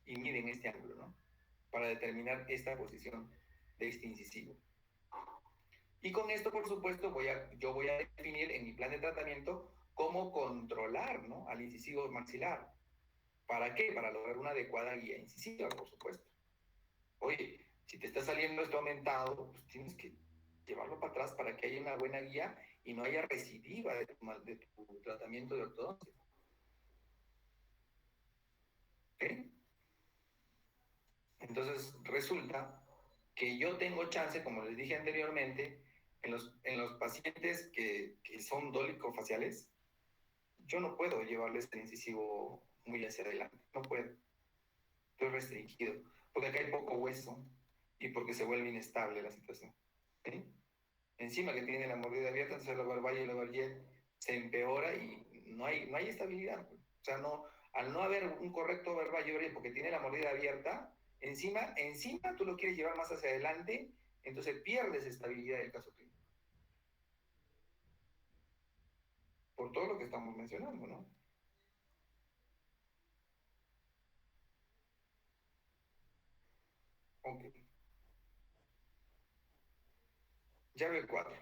Y miden este ángulo, ¿no? Para determinar esta posición de este incisivo. Y con esto, por supuesto, yo voy a definir en mi plan de tratamiento cómo controlar, ¿no? Al incisivo maxilar. ¿Para qué? Para lograr una adecuada guía incisiva, por supuesto. Oye, si te está saliendo esto aumentado, pues tienes que llevarlo para atrás para que haya una buena guía y no haya recidiva de tu tratamiento de ortodoncia. ¿Ok? Entonces, resulta que yo tengo chance, como les dije anteriormente, en los pacientes que son dólico-faciales, yo no puedo llevarles el incisivo muy hacia adelante, no puedo. Estoy restringido, porque acá hay poco hueso y porque se vuelve inestable la situación. ¿Sí? Encima que tiene la mordida abierta, entonces el overbite y el overjet se empeora y no hay estabilidad. O sea, al no haber un correcto overbite y overjet porque tiene la mordida abierta, encima tú lo quieres llevar más hacia adelante, entonces pierdes estabilidad del caso clínico. Por todo lo que estamos mencionando, ¿no? Ok. Llave 4.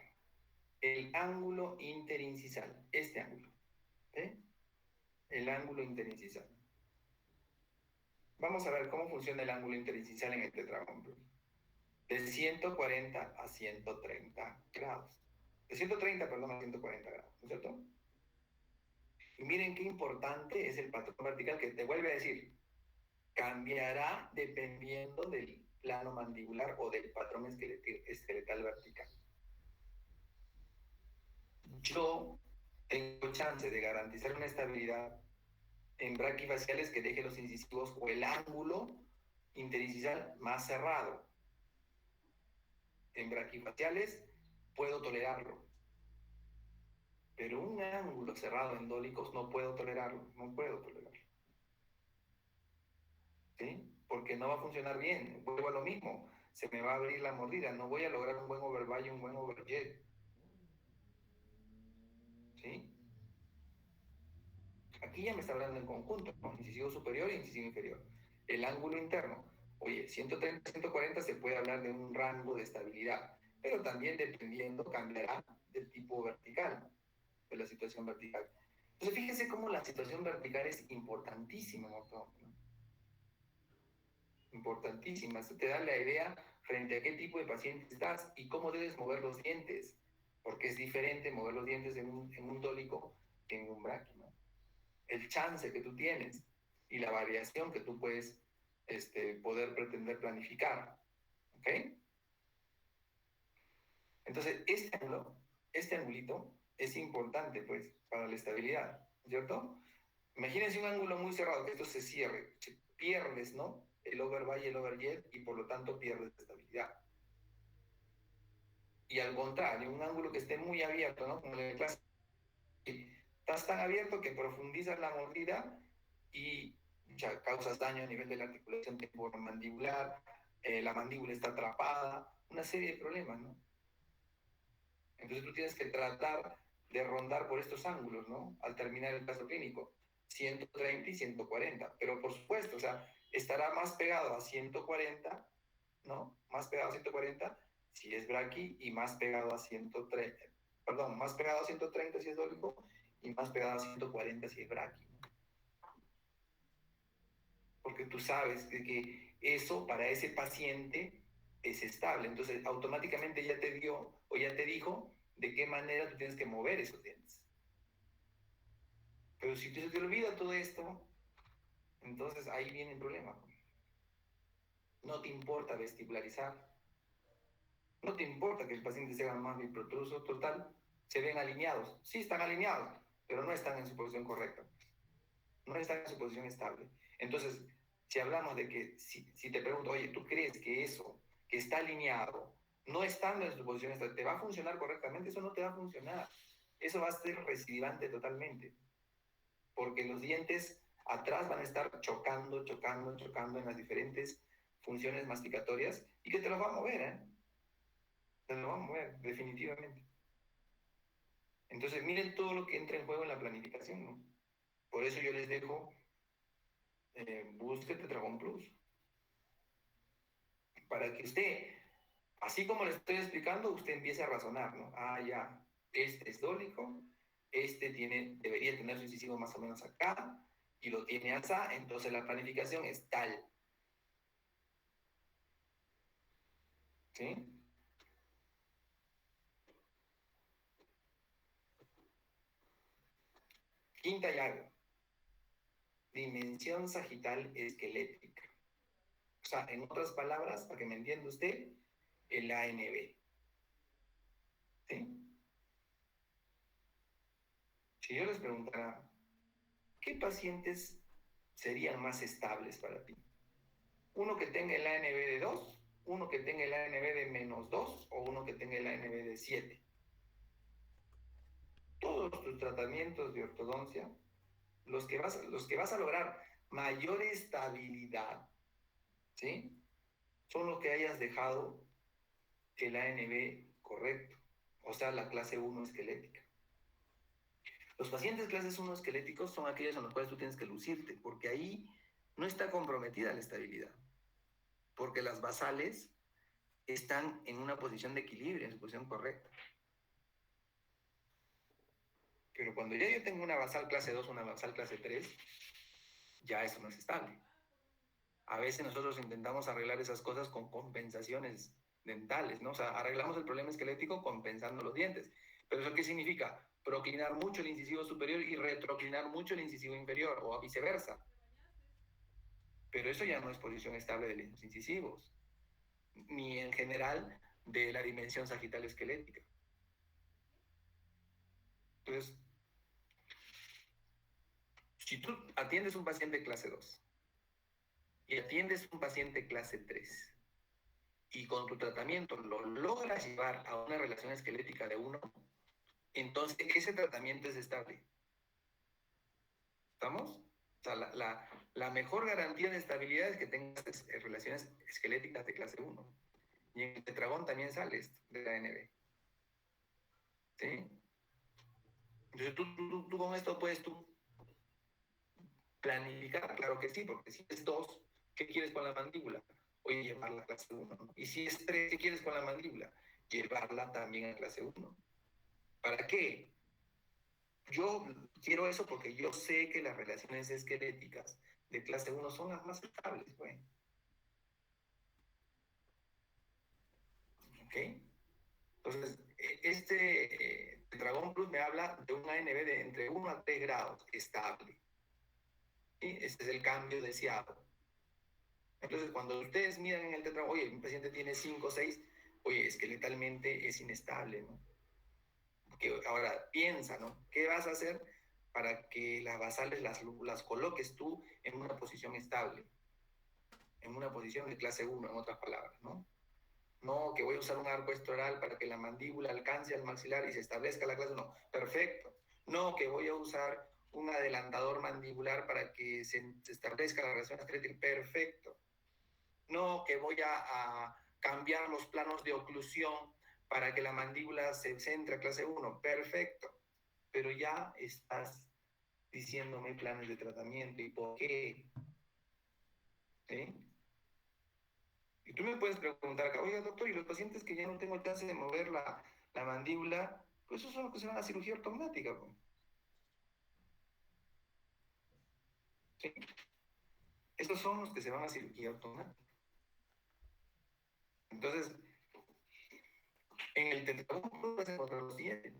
El ángulo interincisal. Este ángulo. ¿Eh? El ángulo interincisal. Vamos a ver cómo funciona el ángulo interincisal en el tetragón. De 140 a 130 grados. De 130, perdón, a 140 grados, ¿no es cierto? Y miren qué importante es el patrón vertical que te vuelve a decir, cambiará dependiendo del plano mandibular o del patrón esqueletal vertical. Yo tengo chance de garantizar una estabilidad en braquifaciales que deje los incisivos o el ángulo interincisal más cerrado. En braquifaciales puedo tolerarlo, pero un ángulo cerrado en dólicos no puedo tolerarlo, ¿sí? Porque no va a funcionar bien, vuelvo a lo mismo, se me va a abrir la mordida, no voy a lograr un buen overbite y un buen overjet, ¿sí? Aquí ya me está hablando en conjunto, ¿no? Incisivo superior e incisivo inferior. El ángulo interno, oye, 130, 140 se puede hablar de un rango de estabilidad, pero también dependiendo cambiará del tipo vertical, de la situación vertical. Entonces fíjense cómo la situación vertical es importantísima, ¿no? Importantísima. Esto te da la idea frente a qué tipo de paciente estás y cómo debes mover los dientes, porque es diferente mover los dientes en un dólico que en un braqui, ¿no? El chance que tú tienes y la variación que tú puedes poder pretender planificar, ¿ok? Entonces, este angulito es importante, pues, para la estabilidad, ¿cierto? Imagínense un ángulo muy cerrado, que esto se cierre, pierdes, ¿no? El overbite y el overjet y por lo tanto pierdes estabilidad. Y al contrario, un ángulo que esté muy abierto, ¿no? Como en el clásico, estás tan abierto que profundizas la mordida y ya causas daño a nivel de la articulación temporomandibular, la mandíbula está atrapada, una serie de problemas, ¿no? Entonces tú tienes que tratar de rondar por estos ángulos, ¿no? Al terminar el caso clínico, 130 y 140. Pero por supuesto, o sea, estará más pegado a 140, ¿no? Más pegado a 140 si es braqui y más pegado a 130. Perdón, más pegado a 130 si es dólico y más pegado a 140 si es braqui. Porque tú sabes que eso para ese paciente es estable. Entonces, automáticamente ya te dio o ya te dijo de qué manera tú tienes que mover esos dientes. Pero si se te olvida todo esto, entonces ahí viene el problema. No te importa vestibularizar. No te importa que el paciente se haga más biprotruso, total. Se ven alineados. Sí están alineados, pero no están en su posición correcta. No están en su posición estable. Entonces, si hablamos de que, si te pregunto, oye, ¿tú crees que eso que está alineado, no estando en su posición estable, te va a funcionar correctamente? Eso no te va a funcionar. Eso va a ser recidivante totalmente. Porque los dientes atrás van a estar chocando en las diferentes funciones masticatorias y que te los va a mover, ¿eh? Te los va a mover, definitivamente. Entonces, miren todo lo que entra en juego en la planificación, ¿no? Por eso yo les dejo, busque Tetragon Plus. Para que usted, así como le estoy explicando, usted empiece a razonar, ¿no? Ah, ya, este es dólico, debería tener su incisivo más o menos acá, y lo tiene acá, entonces la planificación es tal. ¿Sí? Quinta llave. Dimensión sagital esquelética. O sea, en otras palabras, para que me entienda usted, el ANB. ¿Sí? Si yo les preguntara, ¿qué pacientes serían más estables para ti? ¿Uno que tenga el ANB de 2 uno que tenga el ANB de -2 o uno que tenga el ANB de 7. Todos tus tratamientos de ortodoncia, los que vas a lograr mayor estabilidad, ¿sí? Son los que hayas dejado el ANB correcto, o sea, la clase 1 esquelética. Los pacientes clases 1 esqueléticos son aquellos en los cuales tú tienes que lucirte, porque ahí no está comprometida la estabilidad, porque las basales están en una posición de equilibrio, en su posición correcta. Pero cuando ya yo tengo una basal clase 2, una basal clase 3, ya eso no es estable. A veces nosotros intentamos arreglar esas cosas con compensaciones dentales, ¿no? O sea, arreglamos el problema esquelético compensando los dientes. ¿Pero eso qué significa? Proclinar mucho el incisivo superior y retroclinar mucho el incisivo inferior, o viceversa. Pero eso ya no es posición estable de los incisivos, ni en general de la dimensión sagital esquelética. Entonces, si tú atiendes un paciente clase 2 y atiendes un paciente clase 3 y con tu tratamiento lo logras llevar a una relación esquelética de 1, entonces ese tratamiento es estable. ¿Estamos? O sea, la mejor garantía de estabilidad es que tengas relaciones esqueléticas de clase 1. Y en el tetragón también sale esto, de la ANB. ¿Sí? Entonces tú con esto puedes tú planificar, claro que sí, porque si es 2, ¿qué quieres con la mandíbula? Oye, llevarla a clase 1, ¿no? Y si es 3, ¿qué quieres con la mandíbula? Llevarla también a clase 1. ¿Para qué? Yo quiero eso porque yo sé que las relaciones esqueléticas de clase 1 son las más estables, pues. ¿Ok? Entonces, este Tetragón Plus me habla de un ANB de entre 1 a 3 grados estable. ¿Sí? Este es el cambio deseado. Entonces, cuando ustedes miran en el tetragón, oye, un paciente tiene 5 o 6, oye, esqueletalmente es inestable, ¿no? Porque ahora piensa, ¿no? ¿Qué vas a hacer para que las basales las coloques tú en una posición estable? En una posición de clase 1, en otras palabras, ¿no? No, que voy a usar un arco estoral para que la mandíbula alcance al maxilar y se establezca la clase 1. Perfecto. No, que voy a usar un adelantador mandibular para que se establezca la relación esquelética. Perfecto. No, que voy a cambiar los planos de oclusión para que la mandíbula se centre a clase 1. Perfecto. Pero ya estás diciéndome planes de tratamiento y por qué. ¿Sí? Y tú me puedes preguntar acá, oiga, doctor, ¿y los pacientes que ya no tengo chance de mover la mandíbula? Pues esos son los que se van a cirugía ortognática, pues. ¿Sí? Estos son los que se van a cirugía ortognática. Entonces, en el tetragón vas a encontrar los siguientes.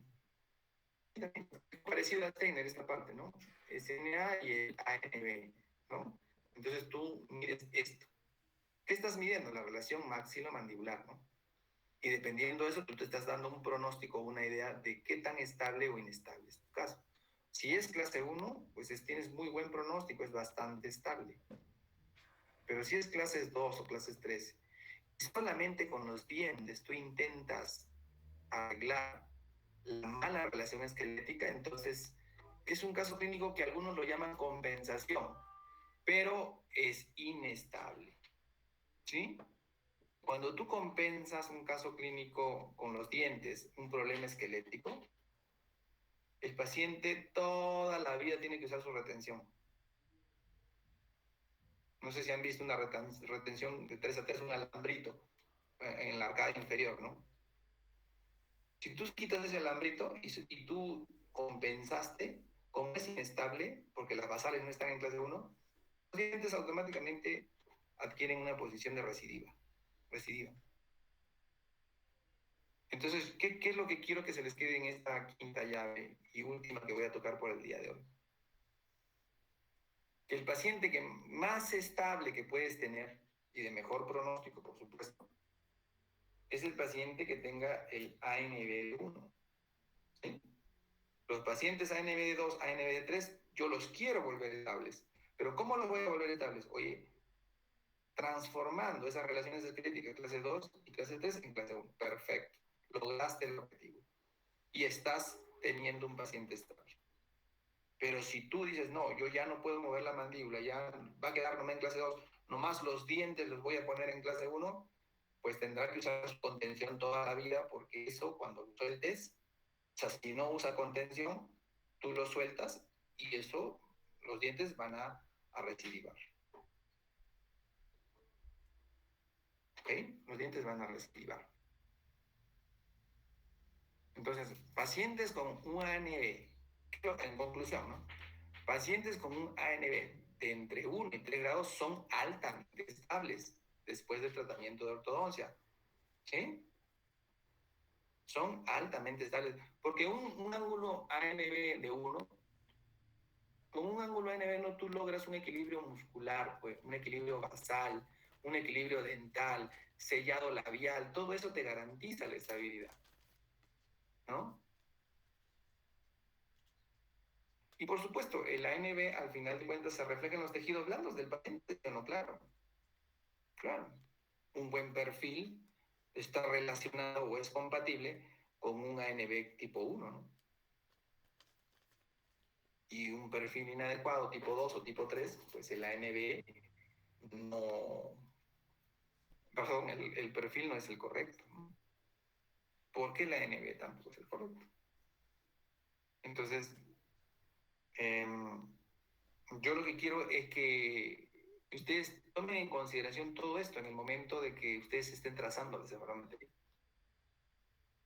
Parecido a Steiner esta parte, ¿no? SNA y el ANB, ¿no? Entonces tú mides esto. ¿Qué estás midiendo? La relación maxilomandibular, ¿no? Y dependiendo de eso, tú te estás dando un pronóstico o una idea de qué tan estable o inestable es tu caso. Si es clase 1, pues tienes muy buen pronóstico, es bastante estable. Pero si es clases 2 o clases 3, solamente con los dientes tú intentas arreglar la mala relación esquelética, entonces es un caso clínico que algunos lo llaman compensación, pero es inestable. ¿Sí? Cuando tú compensas un caso clínico con los dientes, un problema esquelético, el paciente toda la vida tiene que usar su retención. No sé si han visto una retención de 3 a 3, un alambrito en la arcada inferior, ¿no? Si tú quitas ese alambrito y tú compensaste, como es inestable, porque las basales no están en clase 1, los dientes automáticamente adquieren una posición de recidiva. Entonces, ¿qué es lo que quiero que se les quede en esta quinta llave y última que voy a tocar por el día de hoy? Que el paciente que más estable que puedes tener, y de mejor pronóstico, por supuesto, es el paciente que tenga el ANB1. ¿Sí? Los pacientes ANB2, ANB3, yo los quiero volver estables. Pero ¿cómo los voy a volver estables? Oye, transformando esas relaciones esqueléticas clase 2 y clase 3 en clase 1. Perfecto. Lograste el objetivo. Y estás teniendo un paciente estable. Pero si tú dices, no, yo ya no puedo mover la mandíbula, ya va a quedar nomás en clase 2, nomás los dientes los voy a poner en clase 1, pues tendrá que usar su contención toda la vida, porque eso cuando lo sueltes, o sea, si no usa contención, tú lo sueltas y eso, los dientes van a recidivar. ¿Ok? Los dientes van a recidivar. Entonces, pacientes con un ANB, en conclusión, ¿no? Pacientes con un ANB de entre 1 y 3 grados son altamente estables después del tratamiento de ortodoncia. ¿Sí? Son altamente estables. Porque un ángulo ANB de 1, con un ángulo ANB no tú logras un equilibrio muscular, pues, un equilibrio basal, un equilibrio dental, sellado labial, todo eso te garantiza la estabilidad, ¿no? Y por supuesto, el ANB al final de cuentas se refleja en los tejidos blandos del paciente, ¿no? Claro. Claro. Un buen perfil está relacionado o es compatible con un ANB tipo 1, ¿no? Y un perfil inadecuado tipo 2 o tipo 3, pues el ANB no... Perdón, el perfil no es el correcto, ¿no? Porque el ANB tampoco es el correcto. Entonces, yo lo que quiero es que ustedes tomen en consideración todo esto en el momento de que ustedes estén trazando la separometría.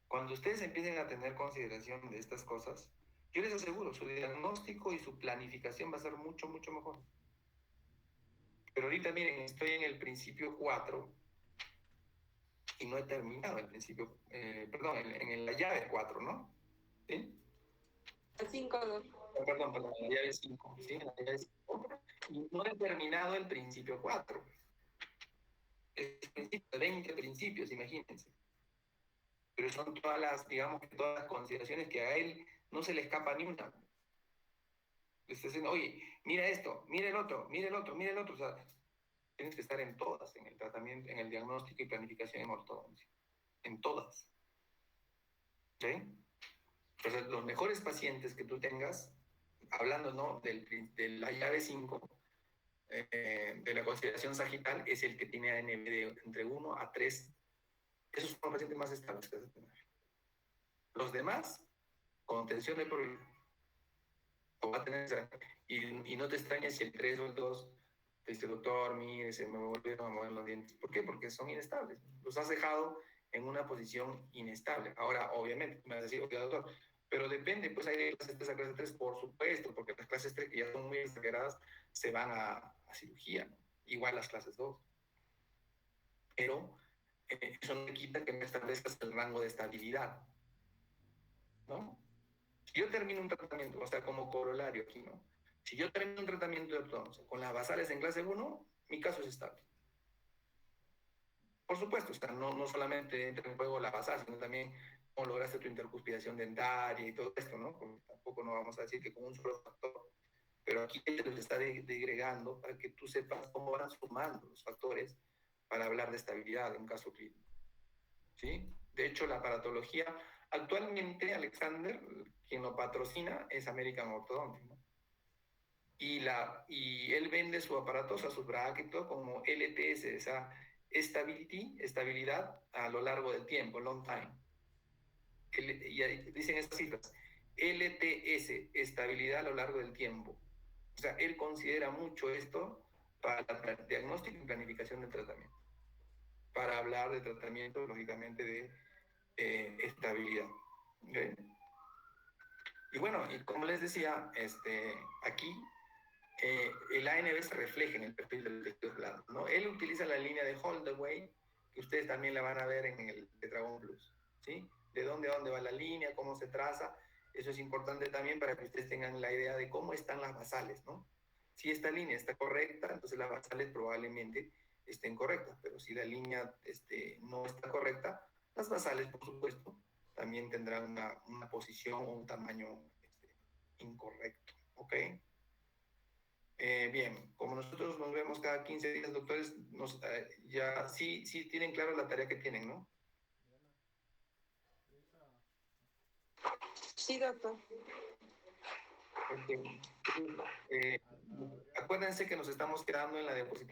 Cuando ustedes empiecen a tener consideración de estas cosas, yo les aseguro, su diagnóstico y su planificación va a ser mucho, mucho mejor. Pero ahorita, miren, estoy en el principio 4 y no he terminado el principio, perdón, en la llave 4, ¿no? ¿Sí? 5, Perdón, en la llave 5, ¿sí? En la llave 5. Y no he terminado el principio 4. El principio, 20 principios, imagínense. Pero son todas las, digamos, todas las consideraciones que a él no se le escapa ni una. Le está diciendo, oye, mira esto, mira el otro, mira el otro, mira el otro. O sea, tienes que estar en todas, en el tratamiento, en el diagnóstico y planificación en ortodoncia. En todas. ¿Sí? Entonces, los mejores pacientes que tú tengas, hablando, ¿no?, de la llave 5, de la consideración sagital, es el que tiene ANB de entre 1 a 3. Esos son los pacientes más estables que vas a tener. Los demás, contención de problema. O va a tener, y no te extrañes si el 3 o el 2 te dice, doctor, mire, se me volvieron a mover los dientes. ¿Por qué? Porque son inestables. Los has dejado en una posición inestable. Ahora, obviamente, me vas a decir, ok, doctor, pero depende, pues hay de clases 3 a clase 3, por supuesto, porque las clases 3 que ya son muy exageradas se van a cirugía, ¿no? Igual las clases 2. Pero eso no quita que no establezcas el rango de estabilidad, ¿no? Si yo termino un tratamiento, o sea, como corolario aquí, ¿no? Si yo termino un tratamiento de ortodoncia con las basales en clase 1, mi caso es estable. Por supuesto, o sea, no solamente entra en juego la basal, sino también cómo lograste tu intercuspidación dentaria y todo esto, ¿no? Porque tampoco no vamos a decir que con un solo factor. Pero aquí te lo está degregando para que tú sepas cómo van sumando los factores para hablar de estabilidad en un caso clínico. ¿Sí? De hecho, la aparatología, actualmente, Alexander, quien lo patrocina, es American Orthodontic, ¿no? Y él vende su aparato, o sea, su bracket como LTS, o sea, estabilidad a lo largo del tiempo, long time. Y dicen estas cifras, LTS, estabilidad a lo largo del tiempo. O sea, él considera mucho esto para el diagnóstico y planificación del tratamiento. Para hablar de tratamiento, lógicamente, de estabilidad. ¿Okay? Y bueno, y como les decía, aquí el ANB se refleja en el perfil del tejido blando, ¿no? Él utiliza la línea de Holdaway, que ustedes también la van a ver en el Tetragon Plus, ¿sí? De dónde a dónde va la línea, cómo se traza. Eso es importante también para que ustedes tengan la idea de cómo están las basales, ¿no? Si esta línea está correcta, entonces las basales probablemente estén correctas, pero si la línea no está correcta, las basales, por supuesto, también tendrán una posición o un tamaño incorrecto, ¿ok? Bien, como nosotros nos vemos cada 15 días, doctores, ya sí tienen claro la tarea que tienen, ¿no? Sí, doctor. Ok. Acuérdense que nos estamos quedando en la diapositiva